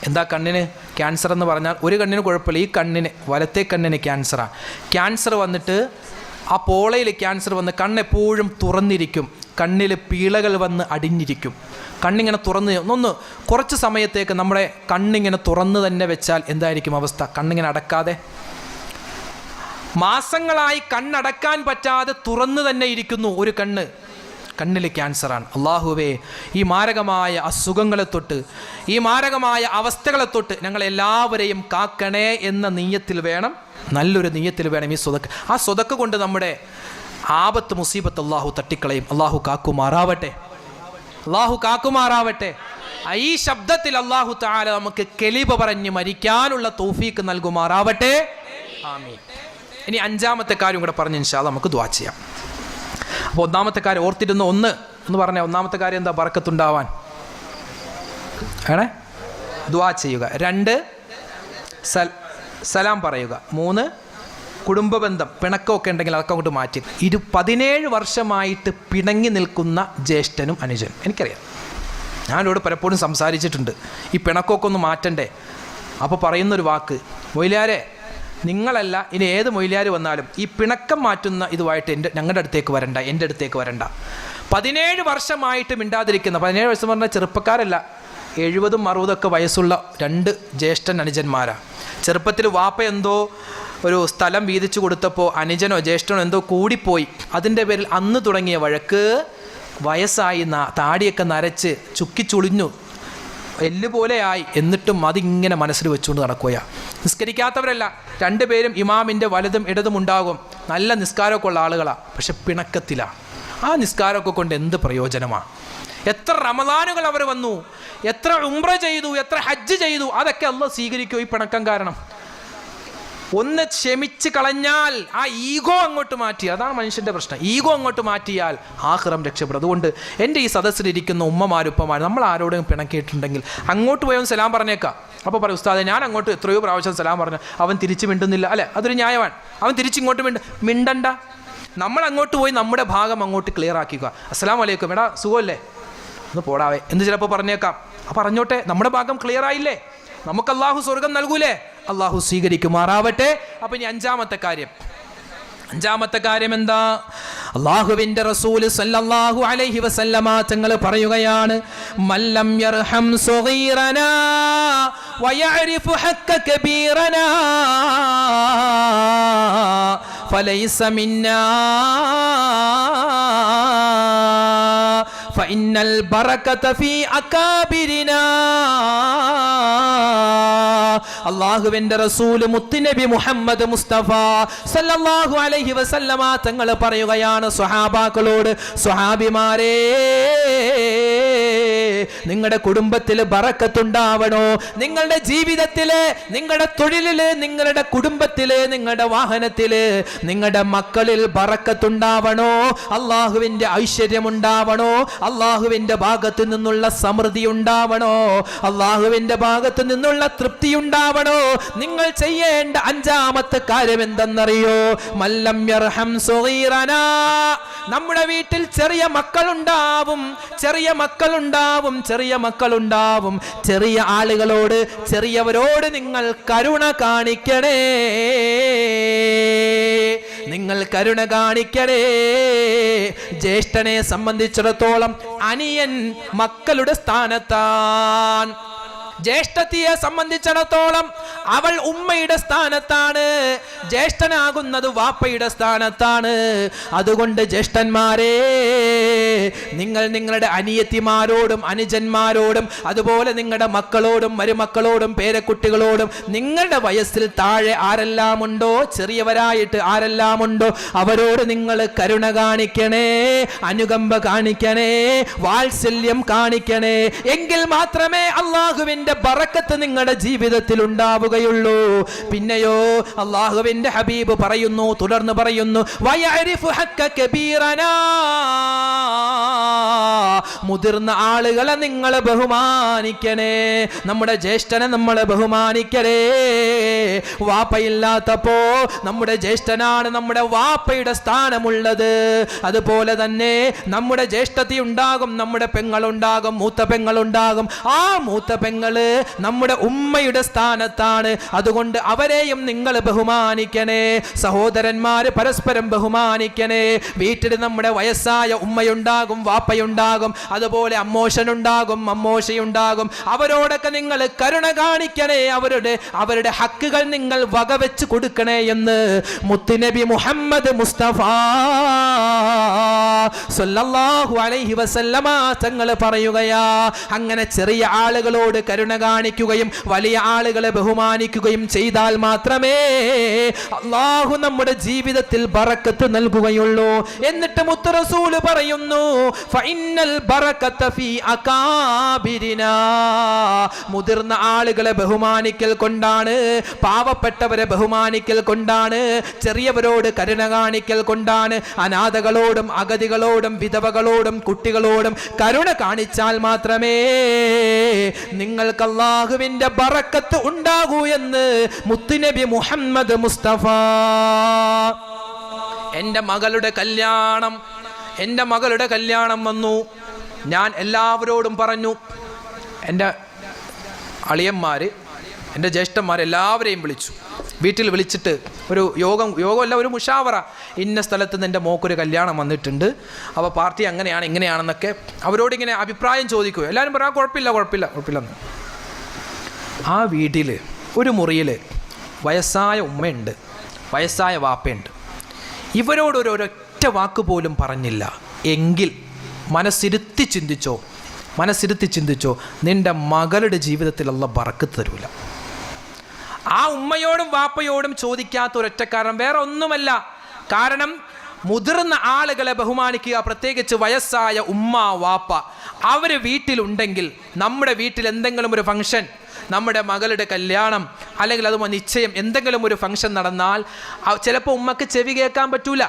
എന്താ കണ്ണിന് ക്യാൻസർ എന്ന് പറഞ്ഞാൽ? ഒരു കണ്ണിന് കുഴപ്പമില്ല, ഈ കണ്ണിന്, വലത്തെ കണ്ണിന് ക്യാൻസറാണ്. ക്യാൻസർ വന്നിട്ട് ആ പോളയിൽ ക്യാൻസർ വന്ന് കണ്ണെപ്പോഴും തുറന്നിരിക്കും, കണ്ണിൽ പീളകൾ വന്ന് അടിഞ്ഞിരിക്കും. കണ്ണിങ്ങനെ തുറന്ന് കുറച്ച് സമയത്തേക്ക് നമ്മുടെ കണ്ണിങ്ങനെ തുറന്ന് തന്നെ വെച്ചാൽ എന്തായിരിക്കും അവസ്ഥ? കണ്ണിങ്ങനെ അടക്കാതെ മാസങ്ങളായി കണ്ണടക്കാൻ പറ്റാതെ തുറന്നു തന്നെ ഇരിക്കുന്നു ഒരു കണ്ണിൽ ക്യാൻസറാണ്. അള്ളാഹുവേ, ഈ മാരകമായ അസുഖങ്ങളെ തൊട്ട്, ഈ മാരകമായ അവസ്ഥകളെ തൊട്ട് ഞങ്ങളെല്ലാവരെയും കാക്കണേ എന്ന നീയത്തിൽ വേണം, നല്ലൊരു നീയത്തിൽ വേണം ഈ സ്വതക്ക്. ആ സ്വതക്ക് കൊണ്ട് നമ്മുടെ ആപത്ത് മുസീബത്ത് അള്ളാഹു തട്ടിക്കളയും. അള്ളാഹു കാക്കുമാറാവട്ടെ. ഈ ശബ്ദത്തിൽ അള്ളാഹു തആല നമുക്ക് കെലിമ പറഞ്ഞ് മരിക്കാനുള്ള തൗഫീക്ക് നൽകുമാറാവട്ടെ. ആമീൻ. ഇനി 5-ാമത്തെ കാര്യം കൂടെ പറഞ്ഞ് ഇൻഷാ അല്ലാഹ് നമുക്ക് ദുആ ചെയ്യാം. അപ്പോൾ 1-ാമത്തെ കാര്യം ഓർത്തിരുന്ന എന്ന് പറഞ്ഞാൽ 1-ാമത്തെ കാര്യം എന്താ? ബറക്കത്തുണ്ടാവാൻ ദുആ ചെയ്യുക. 2 സലാം പറയുക. 3 കുടുംബ ബന്ധം, പിണക്കമൊക്കെ ഉണ്ടെങ്കിൽ അതൊക്കെ അങ്ങോട്ട് മാറ്റി. 17 വർഷമായിട്ട് പിണങ്ങി നിൽക്കുന്ന ജ്യേഷ്ഠനും അനുജനും എനിക്കറിയാം. ഞാനിവിടെ പലപ്പോഴും സംസാരിച്ചിട്ടുണ്ട്. ഈ പിണക്കമൊക്കെ ഒന്ന് മാറ്റണ്ടേ? അപ്പോൾ പറയുന്നൊരു വാക്ക്, മൊയ്ലാരെ നിങ്ങളല്ല, ഇനി ഏത് മൊയ്ലാര് വന്നാലും ഈ പിണക്കം മാറ്റുന്ന ഇതുമായിട്ട് ഞങ്ങളുടെ അടുത്തേക്ക് വരണ്ട, എൻ്റെ അടുത്തേക്ക് വരണ്ട. 17 വർഷമായിട്ട് മിണ്ടാതിരിക്കുന്ന, 17 വർഷം പറഞ്ഞാൽ ചെറുപ്പക്കാരല്ല, 70-60 വയസ്സുള്ള 2 ജ്യേഷ്ഠൻ അനുജന്മാരാണ്. ചെറുപ്പത്തിൽ വാപ്പ എന്തോ ഒരു സ്ഥലം വീതിച്ചു കൊടുത്തപ്പോൾ അനുജനോ ജ്യേഷ്ഠനോ എന്തോ കൂടിപ്പോയി. അതിൻ്റെ പേരിൽ അന്ന് തുടങ്ങിയ വഴക്ക് വയസ്സായി, താടിയൊക്കെ നരച്ച് ചുക്കിച്ചുളിഞ്ഞു, എല്ലുപോലെയായി. എന്നിട്ടും അതിങ്ങനെ മനസ്സിൽ വെച്ചുകൊണ്ട് നടക്കുകയാണ്. നിസ്കരിക്കാത്തവരല്ല, 2 പേരും ഇമാമിൻ്റെ വലതും ഇടതും ഉണ്ടാകും. നല്ല നിസ്കാരമൊക്കെ ഉള്ള ആളുകളാണ്, പക്ഷെ പിണക്കത്തിലാണ്. ആ നിസ്കാരമൊക്കെ കൊണ്ട് എന്ത് പ്രയോജനമാണ്? എത്ര റമദാനുകൾ അവർ വന്നു, എത്ര ഉംറ ചെയ്തു, എത്ര ഹജ്ജ് ചെയ്തു, അതൊക്കെ അല്ലാഹ് സ്വീകരിക്കുമോ ഈ പിണക്കം കാരണം? ഒന്ന് ക്ഷമിച്ച് കളഞ്ഞാൽ ആ ഈഗോ അങ്ങോട്ട് മാറ്റി, അതാണ് മനുഷ്യൻ്റെ പ്രശ്നം. ഈഗോ അങ്ങോട്ട് മാറ്റിയാൽ ആഖിറം രക്ഷപ്പെടും. അതുകൊണ്ട് എൻ്റെ ഈ സദസ്സിലിരിക്കുന്ന ഉമ്മമാരുപ്പമാർ, നമ്മൾ ആരോടും പിണക്കിയിട്ടുണ്ടെങ്കിൽ അങ്ങോട്ട് പോയി സലാം പറഞ്ഞേക്കാം. അപ്പോൾ പറയും, ഉസ്താദെ ഞാൻ അങ്ങോട്ട് എത്രയോ പ്രാവശ്യം സലാം പറഞ്ഞു, അവൻ തിരിച്ച് മിണ്ടുന്നില്ല. അല്ലേ, അതൊരു ന്യായമാണ്. അവൻ തിരിച്ചിങ്ങോട്ട് മിണ്ടണ്ട. നമ്മൾ അങ്ങോട്ട് പോയി നമ്മുടെ ഭാഗം അങ്ങോട്ട് ക്ലിയർ ആക്കിക്കുക. അസ്സലാമു അലൈക്കും, എടാ സുഖമല്ലേ, ഒന്ന് പോടാവേ എന്ന് ചിലപ്പോൾ പറഞ്ഞേക്കാം. അപ്പം പറഞ്ഞോട്ടെ, നമ്മുടെ ഭാഗം ക്ലിയർ ആയില്ലേ? നമുക്ക് അള്ളാഹു സ്വർഗം നൽകൂലേ? അള്ളാഹു സ്വീകരിക്കുമാറാവട്ടെ. അപ്പം ഇനി അഞ്ചാമത്തെ കാര്യം എന്താ? അല്ലാഹുവിൻ്റെ റസൂൽ സല്ലല്ലാഹു അലൈഹി വസല്ലമ തങ്ങൾ പറയുകയാണ്, മല്ലം യർഹം സഗീറനാ വയഅരിഫു ഹഖ്ക കബീറനാ ഫലൈസ മിന്നാ ഫഇന്നൽ ബറകത ഫീ അകാബിരിനാ. അല്ലാഹുവിൻ്റെ റസൂൽ മുത്തുനബി മുഹമ്മദ് മുസ്തഫ സല്ലല്ലാഹു അലൈഹി വസല്ലമ തങ്ങൾ പറയുകയാണ് സ്വഹാബാക്കളോട്, സ്വഹാബിമാരേ, നിങ്ങളുടെ കുടുംബത്തിൽ ബറക്കത്തുണ്ടാവണോ? നിങ്ങളുടെ ജീവിതത്തില്, നിങ്ങളുടെ തൊഴിലില്, നിങ്ങളുടെ കുടുംബത്തില്, നിങ്ങളുടെ വാഹനത്തില്, നിങ്ങളുടെ മക്കളിൽ ബറക്കത്തുണ്ടാവണോ? അല്ലാഹുവിൻ്റെ ഐശ്വര്യമുണ്ടാവണോ? അല്ലാഹുവിൻ്റെ ഭാഗത്ത് നിന്നുള്ള സമൃദ്ധി ഉണ്ടാവണോ? അല്ലാഹുവിൻ്റെ ഭാഗത്ത് നിന്നുള്ള തൃപ്തി ഉണ്ടാവണോ? നിങ്ങൾ ചെയ്യേണ്ട അഞ്ചാമത്തെ കാര്യം എന്തെന്നറിയോ? മല്ലം യർഹം സഗീറനാ. നമ്മുടെ വീട്ടിൽ ചെറിയ മക്കളുണ്ടാവും, ചെറിയ ആളുകളോട്, ചെറിയവരോട് നിങ്ങൾ കരുണ കാണിക്കണേ. ജ്യേഷ്ഠനെ സംബന്ധിച്ചിടത്തോളം അനിയൻ മക്കളുടെ സ്ഥാനത്താൻ. ജ്യേഷ്ഠത്തിയെ സംബന്ധിച്ചിടത്തോളം അവൾ ഉമ്മയുടെ സ്ഥാനത്താണ്, ജ്യേഷ്ഠനാകുന്നത് വാപ്പയുടെ സ്ഥാനത്താണ്. അതുകൊണ്ട് ജ്യേഷ്ഠന്മാരെ, നിങ്ങൾ നിങ്ങളുടെ അനിയത്തിമാരോടും അനുജന്മാരോടും അതുപോലെ നിങ്ങളുടെ മക്കളോടും മരുമക്കളോടും പേരക്കുട്ടികളോടും നിങ്ങളുടെ വയസ്സിൽ താഴെ ആരെല്ലാം ഉണ്ടോ, ചെറിയവരായിട്ട് ആരെല്ലാം ഉണ്ടോ, അവരോട് നിങ്ങൾ കരുണ കാണിക്കണേ, അനുകമ്പ കാണിക്കണേ, വാത്സല്യം കാണിക്കണേ. എങ്കിൽ മാത്രമേ അല്ലാഹുവിൻ്റെ ബറക്കത്ത് നിങ്ങളുടെ ജീവിതത്തിൽ ഉണ്ടാവുകയുള്ളൂ. പിന്നെയോ അല്ലാഹുവിൻ്റെ ഹബീബ് പറയുന്നു, തുടർന്ന് പറയുന്നു, വയഅരിഫു ഹഖ്ക കബീറനാ. മുതിർന്ന ആളുകളെ നിങ്ങൾ ബഹുമാനിക്കണേ. നമ്മുടെ ജ്യേഷ്ഠനെ നമ്മൾ ബഹുമാനിക്കണേ. വാപ്പയില്ലാത്തപ്പോ നമ്മുടെ ജ്യേഷ്ഠനാണ് നമ്മുടെ വാപ്പയുടെ സ്ഥാനമുള്ളത്. അതുപോലെ തന്നെ നമ്മുടെ ജ്യേഷ്ഠത്തി ഉണ്ടാകും, നമ്മുടെ പെങ്ങളുണ്ടാകും, മൂത്ത പെങ്ങളുണ്ടാകും. ആ മൂത്ത പെങ്ങള് നമ്മുടെ ഉമ്മയുടെ സ്ഥാനത്താണ്. അതുകൊണ്ട് അവരെയും നിങ്ങൾ ബഹുമാനിക്കണേ. സഹോദരന്മാര് പരസ്പരം ബഹുമാനിക്കണേ. വീട്ടിൽ നമ്മുടെ വയസ്സായ ഉമ്മയുണ്ടാകും, വാപ്പയുണ്ടാകും, അതുപോലെ അമ്മോശനുണ്ടാകും, അമ്മോശയുണ്ടാകും. അവരോടൊക്കെ നിങ്ങൾ കരുണ കാണിക്കണേ. അവരുടെ ഹക്കുകൾ നിങ്ങൾ വകവെച്ച് കൊടുക്കണേ എന്ന് മുത്തുനബി മുഹമ്മദ് മുസ്തഫ സല്ലല്ലാഹു അലൈഹി വസല്ലമ തങ്ങൾ പറയുകയാ. അങ്ങനെ ചെറിയ ആളുകളോട് കരുണ കാണിക്കുകയും വലിയ ആളുകളെ ബഹുമാനിക്കുകയും ചെയ്താൽ മാത്രമേ അല്ലാഹു നമ്മുടെ ജീവിതത്തിൽ ബറക്കത്ത് നൽകുകയുള്ളൂ. എന്നിട്ട് മുത്ത് റസൂൽ പറയുന്നു, ഫഇന്നൽ ബറകത ഫീ അകാബിരിനാ. മുതിർന്ന ആളുകളെ ബഹുമാനിക്കൽ കൊണ്ടാണ്, പാവപ്പെട്ടവരെ ബഹുമാനിക്കൽ കൊണ്ടാണ്, ചെറിയവരോട് കരുണ കാണിക്കൽ കൊണ്ടാണ്, അനാഥകളോടും അഗതികളോടും വിധവകളോടും കുട്ടികളോടും കരുണ കാണിച്ചാൽ മാത്രമേ നിങ്ങൾക്ക് അല്ലാഹുവിൻ്റെ ബറക്കത്ത് ഉണ്ടാകൂ എന്ന് മുത്തുനബി മുഹമ്മദ് മുസ്തഫ. എൻ്റെ മകളുടെ കല്യാണം വന്നു. ഞാൻ എല്ലാവരോടും പറഞ്ഞു, എൻ്റെ അളിയന്മാർ, എൻ്റെ ജ്യേഷ്ഠന്മാർ എല്ലാവരെയും വിളിച്ചു. വീട്ടിൽ വിളിച്ചിട്ട് ഒരു യോഗമല്ല, ഒരു മുഷാവറ. ഇന്ന സ്ഥലത്ത് നിന്ന് എൻ്റെ മോക്കൊരു കല്യാണം വന്നിട്ടുണ്ട്, അപ്പോൾ പാർട്ടി അങ്ങനെയാണ് ഇങ്ങനെയാണെന്നൊക്കെ അവരോടിങ്ങനെ അഭിപ്രായം ചോദിക്കുക. എല്ലാവരും പറയാം കുഴപ്പമില്ലെന്ന്. ആ വീട്ടിൽ ഒരു മുറിയിൽ വയസ്സായ ഉമ്മയുണ്ട്, വയസ്സായ വാപ്പയുണ്ട്. ഇവരോടൊരൊറ്റ വാക്ക് പോലും പറഞ്ഞില്ല. എങ്കിൽ മനസ്സിരുത്തി ചിന്തിച്ചോ, നിൻ്റെ മകളുടെ ജീവിതത്തിൽ അല്ലാഹു ബറക്കത്ത് തരൂല. ആ ഉമ്മയോടും വാപ്പയോടും ചോദിക്കാത്ത ഒരൊറ്റ കാരണം വേറെ ഒന്നുമല്ല, കാരണം മുതിർന്ന ആളുകളെ ബഹുമാനിക്കുക, പ്രത്യേകിച്ച് വയസ്സായ ഉമ്മ വാപ്പ അവർ വീട്ടിലുണ്ടെങ്കിൽ, നമ്മുടെ വീട്ടിൽ എന്തെങ്കിലും ഒരു ഫംഗ്ഷൻ, നമ്മുടെ മകളുടെ കല്യാണം അല്ലെങ്കിൽ അത് നിശ്ചയം എന്തെങ്കിലും ഒരു ഫംഗ്ഷൻ നടന്നാൽ ചിലപ്പോൾ ഉമ്മക്ക് ചെവി കേൾക്കാൻ പറ്റൂല,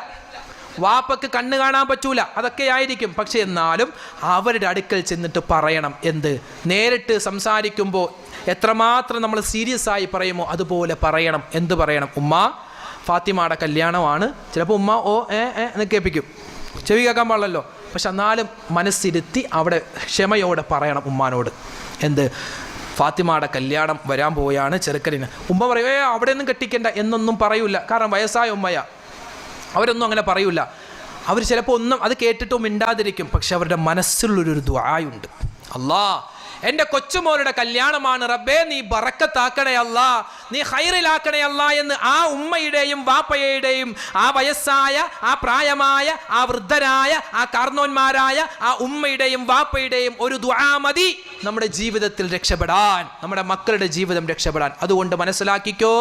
വാപ്പക്ക് കണ്ണ് കാണാൻ പറ്റൂല, അതൊക്കെ ആയിരിക്കും. പക്ഷെ എന്നാലും അവരുടെ അടുക്കൽ ചെന്നിട്ട് പറയണം. എന്ത്? നേരിട്ട് സംസാരിക്കുമ്പോൾ എത്രമാത്രം നമ്മൾ സീരിയസ് ആയി പറയുമോ അതുപോലെ പറയണം. എന്ത് പറയണം? ഉമ്മ, ഫാത്തിമയുടെ കല്യാണമാണ്. ചിലപ്പോൾ ഉമ്മ ഓ എന്ന് കേൾപ്പിക്കും, ചെവി കേൾക്കാൻ പാടില്ലല്ലോ. പക്ഷെ എന്നാലും മനസ്സിരുത്തി അവിടെ ക്ഷമയോടെ പറയണം ഉമ്മാനോട്. എന്ത്? ഫാത്തിമയുടെ കല്യാണം വരാൻ പോയാണ് ചെറുക്കലിന്. ഉമ്മ പറയും അവിടെ ഒന്നും കെട്ടിക്കണ്ട എന്നൊന്നും പറയൂല. കാരണം വയസ്സായ ഉമ്മയാ, അവരൊന്നും അങ്ങനെ പറയൂല. അവർ ചിലപ്പോൾ ഒന്നും അത് കേട്ടിട്ടും മിണ്ടാതിരിക്കും. പക്ഷെ അവരുടെ മനസ്സിലുള്ളൊരു ദുആയുണ്ട്. അല്ലാ, എൻ്റെ കൊച്ചുമോളുടെ കല്യാണമാണ്, റബ്ബേ നീ ബറക്കത്താക്കണേ അല്ലാ, നീ ഖൈറിലാക്കണേ അല്ലാ എന്ന് ആ ഉമ്മയുടെയും വാപ്പയുടെയും ആ വയസ്സായ ആ പ്രായമായ ആ വൃദ്ധരായ ആ കാർന്നോന്മാരായ ആ ഉമ്മയുടെയും വാപ്പയുടെയും ഒരു ദുആ മതി നമ്മുടെ ജീവിതത്തിൽ രക്ഷപ്പെടാൻ, നമ്മുടെ മക്കളുടെ ജീവിതം രക്ഷപ്പെടാൻ. അതുകൊണ്ട് മനസ്സിലാക്കിക്കോ,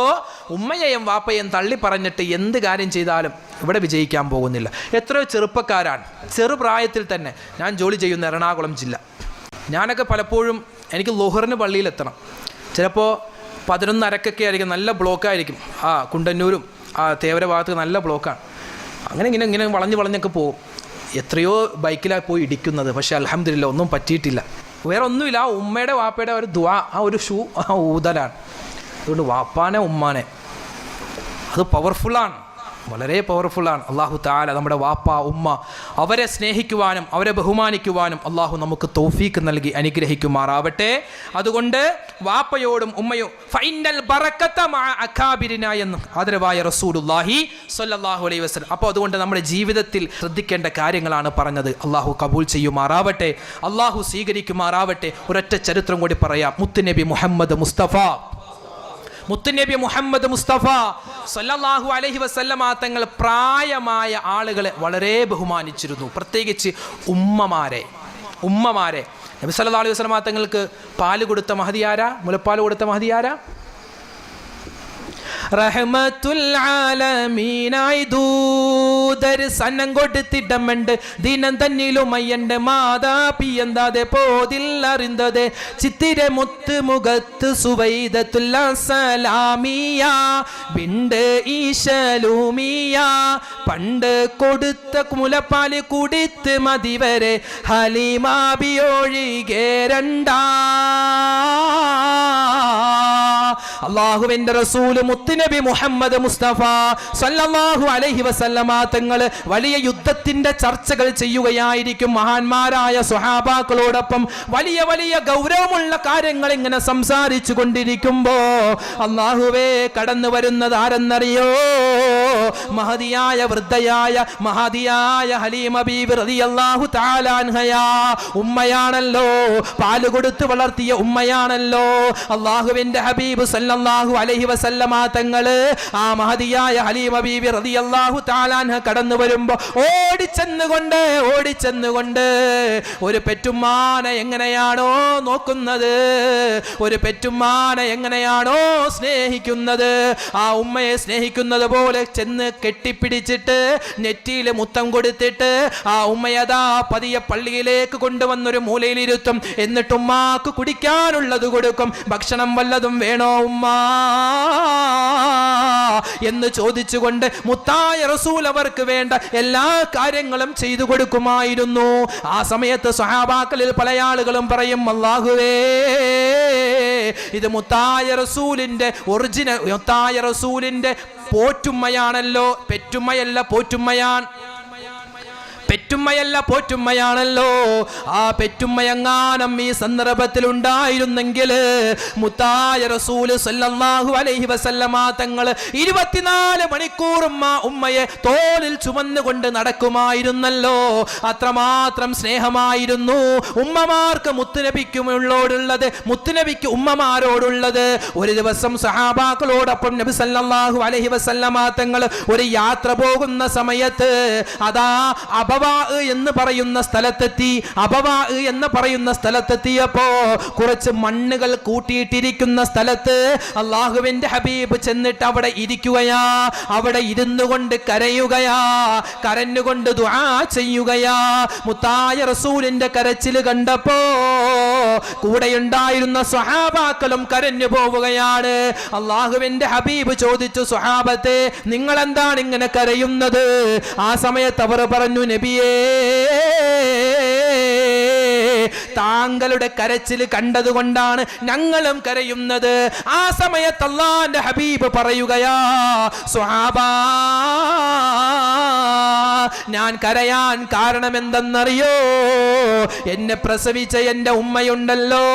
ഉമ്മയെയും വാപ്പയെയും തള്ളി പറഞ്ഞിട്ട് എന്ത് കാര്യം ചെയ്താലും ഇവിടെ വിജയിക്കാൻ പോകുന്നില്ല. എത്രയോ ചെറുപ്പക്കാരാണ് ചെറുപ്രായത്തിൽ തന്നെ. ഞാൻ ജോലി ചെയ്യുന്ന എറണാകുളം ജില്ല. ഞാനൊക്കെ പലപ്പോഴും എനിക്ക് ലുഹറിന് പള്ളിയിലെത്തണം. ചിലപ്പോൾ 11:30 ആയിരിക്കും, നല്ല ബ്ലോക്കായിരിക്കും. കുണ്ടന്നൂരും തേവര ഭാഗത്ത് നല്ല ബ്ലോക്കാണ്. അങ്ങനെ ഇങ്ങനെ വളഞ്ഞൊക്കെ പോകും. എത്രയോ ബൈക്കിലാണ് പോയി ഇടിക്കുന്നത്. പക്ഷേ അൽഹംദുലില്ലാ ഒന്നും പറ്റിയിട്ടില്ല. വേറെ ഒന്നുമില്ല, ആ ഉമ്മയുടെ വാപ്പയുടെ ഒരു ദുആ, ആ ഒരു ഊതലാണ്. അതുകൊണ്ട് വാപ്പാനെ ഉമ്മാനെ അത് പവർഫുള്ളാണ്, വളരെ പവർഫുള്ളാണ്. അള്ളാഹു തആല നമ്മുടെ വാപ്പ ഉമ്മ അവരെ സ്നേഹിക്കുവാനും അവരെ ബഹുമാനിക്കുവാനും അള്ളാഹു നമുക്ക് തൗഫീക്ക് നൽകി അനുഗ്രഹിക്കുമാറാവട്ടെ. അതുകൊണ്ട് വാപ്പയോടും ഉമ്മയോ ഫൈനൽ ബറക്കത മഅ അകാബിരിന എന്ന് ആദരവായ റസൂലുള്ളാഹി സ്വല്ലല്ലാഹു അലൈഹി വസല്ലം. അപ്പോൾ അതുകൊണ്ട് നമ്മുടെ ജീവിതത്തിൽ ശ്രദ്ധിക്കേണ്ട കാര്യങ്ങളാണ് പറഞ്ഞത്. അള്ളാഹു കബൂൽ ചെയ്യുമാറാവട്ടെ, അള്ളാഹു സ്വീകരിക്കുമാറാവട്ടെ. ഒരൊറ്റ ചരിത്രം കൂടി പറയാം. മുത്തുനബി മുഹമ്മദ് മുസ്തഫ സല്ലല്ലാഹു അലൈഹി വസല്ലമ തങ്ങൾ പ്രായമായ ആളുകളെ വളരെ ബഹുമാനിച്ചിരുന്നു, പ്രത്യേകിച്ച് ഉമ്മമാരെ. നബി സല്ലല്ലാഹു അലൈഹി വസല്ലമ തങ്ങൾക്ക് പാല് കൊടുത്ത മഹദിയാരാ? മുലപ്പാൽ കൊടുത്ത മഹദിയാരാ? റഹ്മത്തുൽ ആലമീനായി ദൂതര് സനം കൊടുത്തിടമുണ്ട് ദിനം തന്നിലും അയ്യന്റെ മാതാ പിയന്താതെ പോതിൽ അറിന്തതെ ചിത്തിരെ മുത്ത് മുഖത്ത് സുവൈദത്തുല്ല സലാമിയ ബിണ്ട് ഈശലൂമിയ പണ്ട് കൊടുത്ത മുലപ്പാല് കുടിത്ത് മതിവരെ ഹലീമാബിയൊഴികെ രണ്ടാ. അള്ളാഹുവിന്റെ റസൂൽ മുത്തുനബി മുഹമ്മദ് മുസ്തഫ സല്ലല്ലാഹു അലൈഹി വസല്ലമ തങ്ങൾ വലിയ യുദ്ധത്തിന്റെ ചർച്ചകൾ ചെയ്യുകയായിരിക്കും മഹാന്മാരായ സ്വഹാബാക്കളോടൊപ്പം. വലിയ വലിയ ഗൗരവമുള്ള കാര്യങ്ങൾ ഇങ്ങനെ സംസാരിച്ചു കൊണ്ടിരിക്കുമ്പോ അള്ളാഹുവേ കടന്നു വരുന്നത് ആരെന്നറിയോ? മഹദിയായ വൃദ്ധയായ മഹദിയായ ഹലീമ ബീവി റളിയല്ലാഹു തആല അൻഹയാ. ഉമ്മയാണല്ലോ, പാല് കൊടുത്ത് വളർത്തിയ ഉമ്മയാണല്ലോ. അള്ളാഹുവിന്റെ ഹബീബ് സല്ലല്ലാഹു അലൈഹി വസല്ലമ തങ്ങള് ആ മഹദിയായ ഹലീമ ബീവി റളിയല്ലാഹു തആല അൻഹ കടന്നു വരുമ്പോ ഓടിച്ചെന്നുകൊണ്ട് ഒരു പെറ്റുമ്മാനെ എങ്ങനെയാണോ നോക്കുന്നത്, ഒരു പെറ്റുമ്മാനെ എങ്ങനെയാണോ സ്നേഹിക്കുന്നത്, ആ ഉമ്മയെ സ്നേഹിക്കുന്നത് പോലെ ചെന്ന് കെട്ടിപ്പിടിച്ചിട്ട് നെറ്റിയിൽ മുത്തം കൊടുത്തിട്ട് ആ ഉമ്മയതാ പതിയെ പള്ളിയിലേക്ക് കൊണ്ടുവന്നൊരു മൂലയിലിരുത്തും. എന്നിട്ട് ഉമ്മാക്ക് കുടിക്കാനുള്ളത് കൊടുക്കും. ഭക്ഷണം വല്ലതും വേണോ ഉമ്മ എന്ന് ചോദിച്ചുകൊണ്ട് മുത്തായ റസൂൽ അവർക്ക് വേണ്ട എല്ലാ കാര്യങ്ങളും ചെയ്തു കൊടുക്കുമായിരുന്നു. ആ സമയത്ത് സ്വഹാബാക്കളിൽ പല ആളുകളും പറയും, അല്ലാഹുവേ ഇത് മുത്തായ റസൂലിന്റെ ഒറിജിനൽ, മുത്തായ റസൂലിന്റെ പോറ്റുമ്മയാണല്ലോ, പെറ്റുമ്മയല്ല പോറ്റുമ്മയാണല്ലോ. ആ പെറ്റുമ്മയങ്ങാനം ഈ സന്ദർഭത്തിൽ ഉണ്ടായിരുന്നെങ്കിൽ മുത്തായ റസൂല് സല്ലല്ലാഹു അലൈഹി വസല്ലമ തങ്ങൾ 24 മണിക്കൂറും ആ ഉമ്മയെ തോളിൽ ചുമന്നുകൊണ്ട് നടക്കുമായിരുന്നല്ലോ. അത്രമാത്രം സ്നേഹമായിരുന്നു ഉമ്മമാർക്ക് മുത്തുനബിക്കുമുള്ളോടുള്ളത്, മുത്തുനബിക്ക് ഉമ്മമാരോടുള്ളത്. ഒരു ദിവസം സഹാബാക്കളോടൊപ്പം നബി സല്ലല്ലാഹു അലൈഹി വസല്ലമ തങ്ങൾ ഒരു യാത്ര പോകുന്ന സമയത്ത് അതാ അബവാ എന്ന് പറയുന്ന സ്ഥലത്തെത്തി. അബവാ എന്ന് പറയുന്ന സ്ഥലത്തെത്തിയപ്പോ കുറച്ച് മണ്ണുകൾ കൂട്ടിയിട്ടിരിക്കുന്ന സ്ഥലത്ത് അള്ളാഹുവിന്റെ ഹബീബ് ചെന്നിട്ട് അവിടെ ഇരിക്കുകയാ. അവിടെ ഇരുന്നു കൊണ്ട് കരയുകയാ, കരഞ്ഞുകൊണ്ട് ദുആ ചെയ്യുകയാ. മുത്തായ റസൂലിന്റെ കരച്ചിൽ കണ്ടപ്പോ കൂടെയുണ്ടായിരുന്ന സ്വഹാബാക്കളും കരഞ്ഞു പോവുകയാണ്. അള്ളാഹുവിന്റെ ഹബീബ് ചോദിച്ചു, സ്വഹാബത്തെ നിങ്ങൾ എന്താണ് ഇങ്ങനെ കരയുന്നത്? ആ സമയത്ത് അവർ പറഞ്ഞു, നബിയേ, താങ്കളുടെ കരച്ചിൽ കണ്ടതുകൊണ്ടാണ് ഞങ്ങളും കരയുന്നത്. ആ സമയത്ത് അല്ലാഹുവിന്റെ ഹബീബ് പറയുകയാ, സ്വഹാബാ, ഞാൻ കരയാൻ കാരണം എന്തെന്നറിയോ? എന്നെ പ്രസവിച്ച എൻ്റെ ഉമ്മയുണ്ടല്ലോ,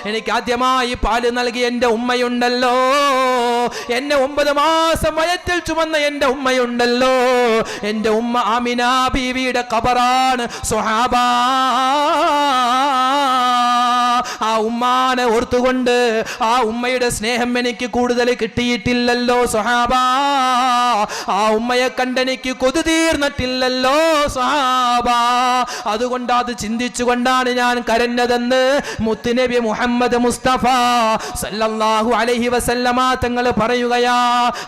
എനിക്ക് ആദ്യമായി പാല് നൽകിയ എൻ്റെ ഉമ്മയുണ്ടല്ലോ, എന്നെ 9 മാസം വയറ്റിൽ ചുമന്ന എൻ്റെ ഉമ്മയുണ്ടല്ലോ, എൻ്റെ ഉമ്മ ആമിന ബീവിയുടെ ഖബറാണ് സ്വഹാബാ. ആ ഉമ്മാനെ ഓർത്തുകൊണ്ട് ആ ഉമ്മയുടെ സ്നേഹം എനിക്ക് കൂടുതൽ കിട്ടിയിട്ടില്ലല്ലോ സ്വഹാബാ. ആ ഉമ്മയെ കണ്ടെനിക്ക് കൊതി തീർന്നിട്ടില്ലല്ലോ സ്വഹാബാ. അതുകൊണ്ട് അത് ചിന്തിച്ചുകൊണ്ടാണ് ഞാൻ കരഞ്ഞതെന്ന് മുത്തുനബി മുഹമ്മദ് മുസ്തഫ സല്ലല്ലാഹു അലൈഹി വസല്ലമ തങ്ങൾ പറയുകയാ.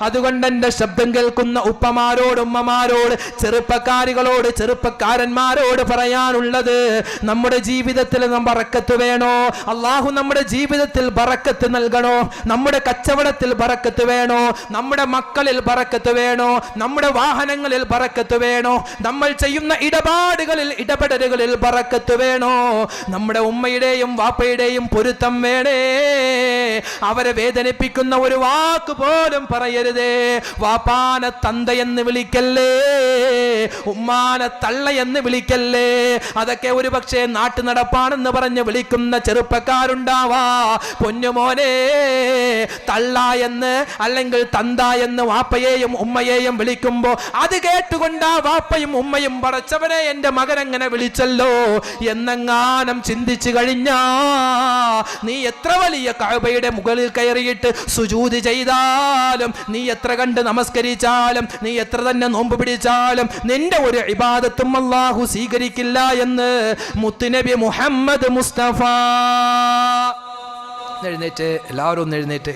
അതുകൊണ്ട് എൻ്റെ ശബ്ദം കേൾക്കുന്ന ഉപ്പമാരോട്, ഉമ്മമാരോട്, ചെറുപ്പക്കാരികളോട്, ചെറുപ്പക്കാരന്മാരോട് പറയാനുള്ളത്, നമ്മുടെ ജീവിതത്തിൽ ബറക്കത്ത് വേണോ? അള്ളാഹു നമ്മുടെ ജീവിതത്തിൽ ബറക്കത്ത് നൽകണോ? നമ്മുടെ കച്ചവടത്തിൽ ബറക്കത്ത് വേണോ? നമ്മുടെ മക്കളിൽ ബറക്കത്ത് വേണോ? നമ്മുടെ വാഹനങ്ങളിൽ ബറക്കത്ത് വേണോ? നമ്മൾ ചെയ്യുന്ന ഇടപാടുകളിൽ, ഇടപെടലുകളിൽ ബറക്കത്ത് വേണോ? നമ്മുടെ ഉമ്മയുടെയും വാപ്പയുടെയും പൊരുത്തം വേണേ. അവരെ വേദനിപ്പിക്കുന്ന ഒരു വാക്ക് പോലും പറയരുതേ. വാപ്പാനെ തന്തയെന്ന് വിളിക്കല്ലേ, ഉമ്മാനെ തള്ളയെന്ന് വിളിക്കല്ലേ. അതൊക്കെ ഒരു പക്ഷേ നാട്ടു നടപ്പാണെന്ന് പറഞ്ഞ് വിളിക്കുന്ന ചെറുപ്പക്കാരുണ്ടാവാ. പൊന്നുമോനെ, തള്ള എന്ന് അല്ലെങ്കിൽ തന്ത എന്ന് വാപ്പയെയും ഉമ്മയെയും വിളിക്കുമ്പോ അത് കേട്ടുകൊണ്ടാ വാപ്പയും ഉമ്മയും പടച്ചവനെ എൻ്റെ മകൻ എങ്ങനെ വിളിച്ചല്ലോ എന്നെങ്ങാനും ചിന്തിച്ചു കഴിഞ്ഞാ നീ എത്ര വലിയ കഅബയുടെ മുകളിൽ കയറിയിട്ട് സുജൂദ് ചെയ്താലും, നീ എത്ര കണ്ട് നമസ്കരിച്ചാലും, നീ എത്ര തന്നെ നോമ്പ് പിടിച്ചാലും നിന്റെ ഒരു ഇബാദത്തും അല്ലാഹു സ്വീകരിക്കില്ല എന്ന് മുത്തുനബി മുഹമ്മദ് മുസ്തഫ. എഴുന്നേറ്റ്, എല്ലാവരും ഒന്ന് എഴുന്നേറ്റ്.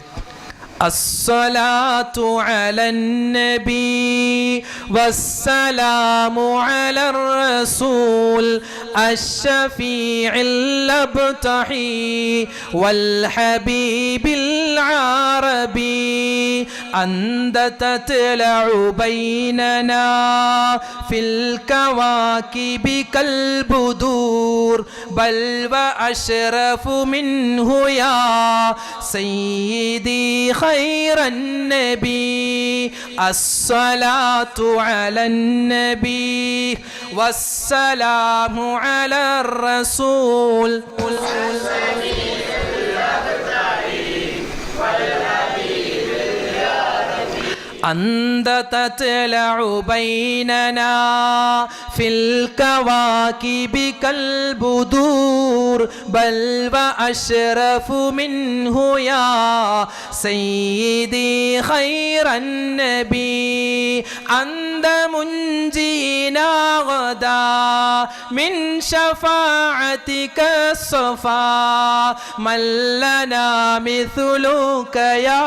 الصلاة على النبي والسلام على الرسول الشفيع الأبتحي والحبيب العربي أنت تطلع بيننا في الكواكب كالبدور بل وأشرف منه يا سيدي خير النبي الصلاة على النبي والسلام على الرسول أنت تطلع بيننا في الكواكب كالبدور بل وأشرف منه يا سيدي خير النبي أنت منجينا غدا من شفاعتك الصفا من لنا مثلك يا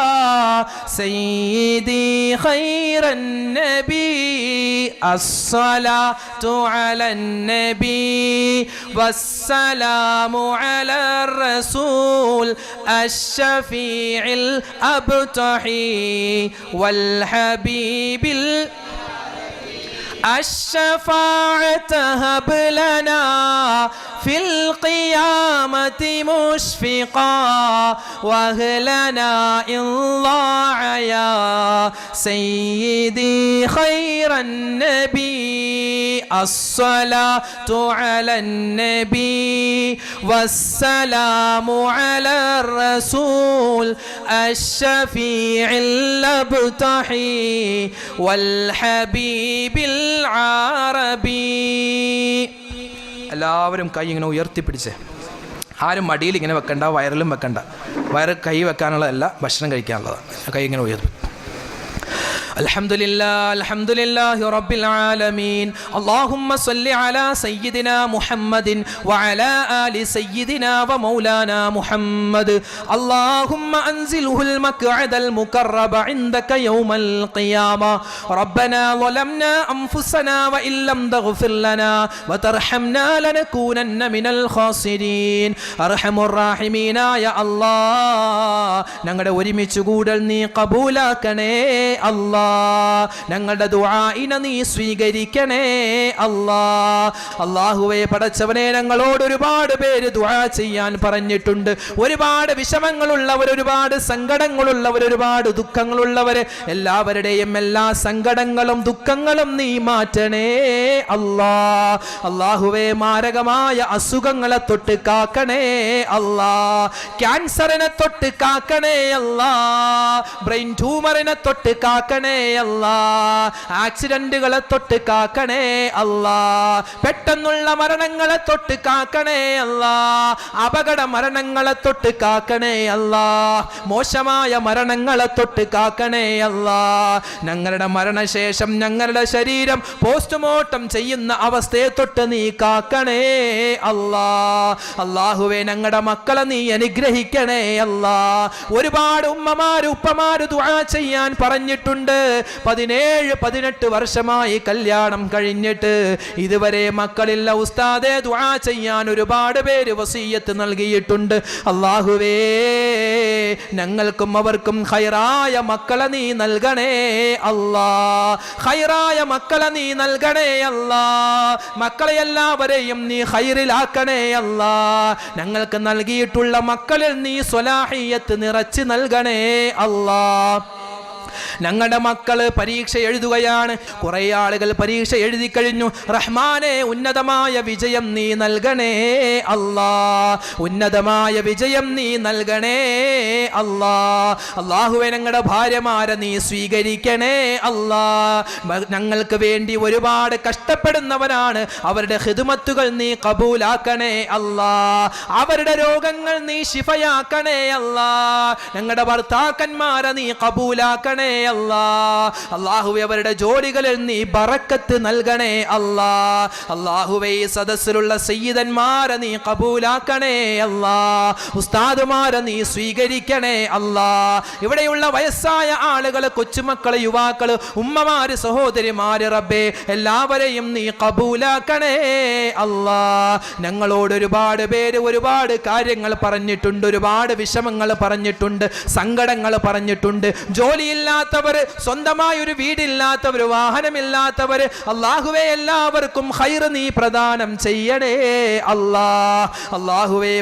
سيدي خير النبي الصلاة على النبي والسلام على الرسول الشفيع الأبتحي والحبيب الشفاعة هب لنا في القيامة مشفقا وأهلنا إن ضاع يا سيدي خير النبي الصلاة على النبي والسلام على الرسول الشفيع الأبتحي والحبيب العربي. എല്ലാവരും കൈ ഇങ്ങനെ ഉയർത്തിപ്പിടിച്ചേ. ആരും മടിയിൽ ഇങ്ങനെ വെക്കണ്ട, വയറിലും വെക്കണ്ട. വയറ് കൈ വെക്കാനുള്ളതല്ല, ഭക്ഷണം കഴിക്കാനുള്ളതാണ്. കൈ ഇങ്ങനെ ഉയർത്തി. അൽഹംദുലില്ലാഹി റബ്ബിൽ ആലമീൻ. അല്ലാഹുമ്മ സ്വല്ലി അലാ സയ്യിദിനാ മുഹമ്മദിൻ വഅലാ ആലി സയ്യിദിനാ വമൗലാനാ മുഹമ്മദ്. അല്ലാഹുമ്മ അൻസിൽഹുൽ മഖ്അദൽ മുഖറബ ഇൻദക യൗമൽ ഖിയാമ. റബ്ബനാ ളലംനാ അൻഫുസനാ വഇൻ ലം തഗ്ഫിർ ലനാ വതർഹംനാ ലനകൂനന്ന മിനൽ ഖാസിരീൻ. അർഹമുർ റഹീമീനായ അല്ലാഹ്, ഞങ്ങളുടെ ഒരുമിച്ച് കൂടൽ നീ കബൂലാക്കണേ അല്ലാഹ്. ഞങ്ങളുടെ ദുആഇനെ നീ സ്വീകരിക്കണേ അല്ലാഹ്. അല്ലാഹുവേ പടച്ചവനെ, ഞങ്ങളോട് ഒരുപാട് പേര് ദുആ ചെയ്യാൻ പറഞ്ഞിട്ടുണ്ട്. ഒരുപാട് വിഷമങ്ങളുള്ളവർ, ഒരുപാട് സങ്കടങ്ങളുള്ളവർ, ഒരുപാട് ദുഃഖങ്ങളുള്ളവർ, എല്ലാവരുടെയും എല്ലാ സങ്കടങ്ങളും ദുഃഖങ്ങളും നീ മാറ്റണേ അല്ലാഹ്. അല്ലാഹുവേ മാരകമായ അസുഖങ്ങളെ തൊട്ട് കാക്കണേ അല്ലാഹ്. ക്യാൻസറിനെ തൊട്ട് കാക്കണേ അല്ലാഹ്. ബ്രെയിൻ ട്യൂമറിനെ തൊട്ട് കാക്കണേ അല്ലാഹ്. ആക്സിഡന്റുകളെ തൊട്ട് കാക്കണേ അല്ലാഹ്. പെട്ടെന്നുള്ള മരണങ്ങളെ തൊട്ട് കാക്കണേ അല്ലാഹ്. അപകട മരണങ്ങളെ തൊട്ട് കാക്കണേ അല്ലാഹ്. മോശമായ മരണങ്ങളെ തൊട്ട് കാക്കണേ അല്ലാഹ്. ഞങ്ങളുടെ മരണശേഷം ഞങ്ങളുടെ ശരീരം പോസ്റ്റ്മോർട്ടം ചെയ്യുന്ന അവസ്ഥയെ തൊട്ട് നീ കാക്കണേ അല്ലാഹ്. അല്ലാഹുവേ ഞങ്ങളുടെ മക്കളെ നീ അനുഗ്രഹിക്കണേ അല്ലാഹ്. ഒരുപാട് ഉമ്മമാര് ഉപ്പമാര് ദുആ ചെയ്യാൻ പറഞ്ഞിട്ടുണ്ട്. 17-18 വർഷമായി കല്യാണം കഴിഞ്ഞിട്ട് ഇതുവരെ മക്കളില്ല ഉസ്താദേ, ദുആ ചെയ്യാൻ ഒരുപാട് പേര് വസിയ്യത്ത് നൽകിയിട്ടുണ്ട്. അല്ലാഹുവേ ഞങ്ങൾക്കും അവർക്കും ഖൈറായ മക്കളെ നീ നൽകണേ അല്ലാഹ്. ഖൈറായ മക്കളെ നീ നൽകണേ അല്ലാഹ്. മക്കളെ എല്ലാവരെയും നീ ഖൈറിലാക്കണേ അല്ലാഹ്. ഞങ്ങൾക്ക് നൽകിയിട്ടുള്ള മക്കളിൽ നീ സ്വലാഹിയത്ത് നിറച്ച് നൽകണേ അല്ലാഹ്. ഞങ്ങളുടെ മക്കള് പരീക്ഷ എഴുതുകയാണ്. കുറെ ആളുകൾ പരീക്ഷ എഴുതി കഴിഞ്ഞു. റഹ്മാനെ, ഉന്നതമായ വിജയം നീ നൽകണേ അല്ലാഹ്. ഉന്നതമായ വിജയം നീ നൽകണേ അല്ലാഹ്. അല്ലാഹുവേ ഞങ്ങളുടെ ഭാര്യമാരെ നീ സ്വീകരിക്കണേ അല്ലാഹ്. ഞങ്ങൾക്ക് വേണ്ടി ഒരുപാട് കഷ്ടപ്പെടുന്നവരാണ്. അവരുടെ ഖിദ്മത്തുകൾ നീ കബൂലാക്കണേ അല്ലാഹ്. അവരുടെ രോഗങ്ങൾ നീ ശിഫയാക്കണേ അല്ലാഹ്. ഞങ്ങളുടെ ഭർത്താക്കന്മാരെ നീ കബൂലാക്കണേ അല്ലാഹ്. അല്ലാഹുവേ അവരുടെ ജോലികളിൽ നീ ബറക്കത്ത് നൽകണേ അല്ലാഹ്. അല്ലാഹുവേ ഈ സദസ്സിലുള്ള സയ്യിദന്മാരെ നീ കബൂലാക്കണേ അല്ലാഹ്. ഉസ്താദുമാരെ നീ സ്വീകരിക്കണേ അല്ലാഹ്. ഇവിടെയുള്ള വയസ്സായ ആളുകൾ, കൊച്ചുമക്കള്, യുവാക്കള്, ഉമ്മമാര്, സഹോദരിമാര്, റബ്ബേ എല്ലാവരെയും നീ കബൂലാക്കണേ അല്ലാഹ്. ഞങ്ങളോട് ഒരുപാട് പേര് ഒരുപാട് കാര്യങ്ങൾ പറഞ്ഞിട്ടുണ്ട്. ഒരുപാട് വിഷമങ്ങൾ പറഞ്ഞിട്ടുണ്ട്, സങ്കടങ്ങൾ പറഞ്ഞിട്ടുണ്ട്. ജോലിയില്ലാത്തവർ, സ്വന്തമായ ഒരു വീടില്ലാത്തവർ, വാഹനമില്ലാത്തവർ, അല്ലാഹുവേ എല്ലാവർക്കും ഖൈർ നീ പ്രദാനം ചെയ്യണേ അല്ലാഹ്. അല്ലാഹുവേ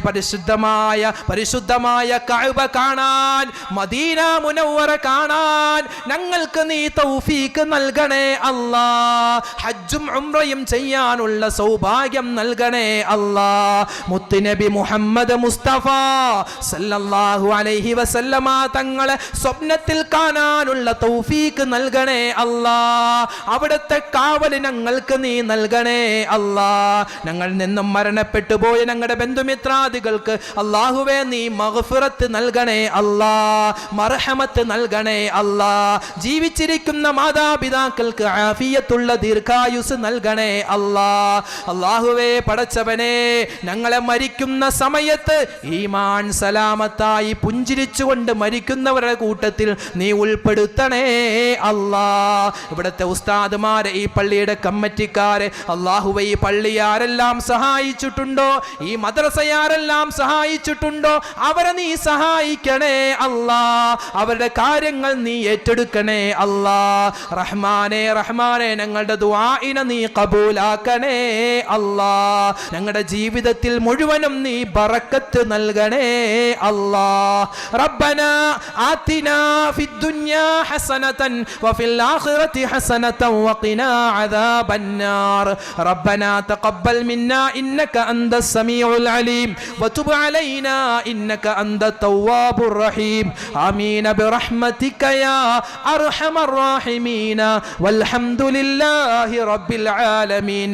പരിശുദ്ധമായ കഅബ കാണാൻ, മദീന മുനവ്വറ കാണാൻ ഞങ്ങൾക്ക് നീ തൗഫീക്ക് നൽകണേ അല്ലാഹ്. ഹജ്ജും ഉംറയും ചെയ്യാനുള്ള സൗഭാഗ്യം നൽകണേ അല്ലാഹ്. മുത്തുനബി മുഹമ്മദ് മുസ്തഫ സല്ലല്ലാഹു അലൈഹി വസല്ലമ തങ്ങളെ സ്വപ്നത്തിൽ കാണാനുള്ള തൗഫീക്ക് നൽകണേ അല്ലാഹ്. അവിടുത്തെ കാവൽ ഞങ്ങൾക്ക് നീ നൽകണേ അല്ലാഹ്. ഞങ്ങൾ നിന്നും മരണപ്പെട്ടു പോയ ഞങ്ങളുടെ ബന്ധുമിത്രാദികൾക്ക് അല്ലാഹുവേ നീ മഗ്ഫിറത്ത് നൽകണേ അല്ലാഹ്. മർഹമത്ത് നൽകണേ അല്ലാഹ്. ജീവിച്ചിരിക്കുന്ന മാതാപിതാക്കൾക്ക് ആഫിയത്തുള്ള ദീർഘായുസ് നൽകണേ അല്ലാഹ്. അല്ലാഹുവേ പടച്ചവനെ, ഞങ്ങളെ മരിക്കുന്ന സമയത്ത് ഈമാൻ സലാമത്തായി പുഞ്ചിരിച്ചുകൊണ്ട് മരിക്കുന്നവരുടെ കൂട്ടത്തിൽ നീ ഉൾപ്പെടുത്തണേ അല്ലാഹ്. ഇവിടുത്തെ ഉസ്താദുമാരെ, ഈ പള്ളിയുടെ കമ്മിറ്റിക്കാരെ, അല്ലാഹുവേ ഈ പള്ളി ആരെല്ലാം സഹായിച്ചിട്ടുണ്ടോ, ഈ മദ്രസയാരെല്ലാം സഹായിച്ചിട്ടുണ്ടോ, അവരെ നീ സഹായിക്കണേ അല്ലാഹ്. അവരുടെ കാര്യങ്ങൾ നീ ഏറ്റെടുക്കണേ അല്ലാഹ്. റഹ്മാനെ ഞങ്ങളുടെ ദുആഇനെ നീ കബൂലാക്കണേ അല്ലാഹ്. ഞങ്ങളുടെ ജീവിതത്തിൽ മുഴുവനും നീ ബറക്കത്ത് നൽകണേ അല്ലാഹ്. റബ്ബനാ ആതിനാ ഫിദ്ദുനിയാ ഹസനതൻ വഫിൽ ആഖിറതി ഹസനതൻ വഖിനാ അദാബന്നാർ. റബ്ബനാ തഖബ്ബൽ മിന്നാ ഇന്നക അന്തസ് സമീഉൽ അലീം വതുബ് അലൈനാ ഇന്നക അന്തത് തവ്വാബുർ റഹീം. ആമീൻ ബിറഹ്മതിക യാ അർഹമർ റഹീമീൻ വൽഹംദുലില്ലാഹി റബ്ബിൽ ആലമീൻ.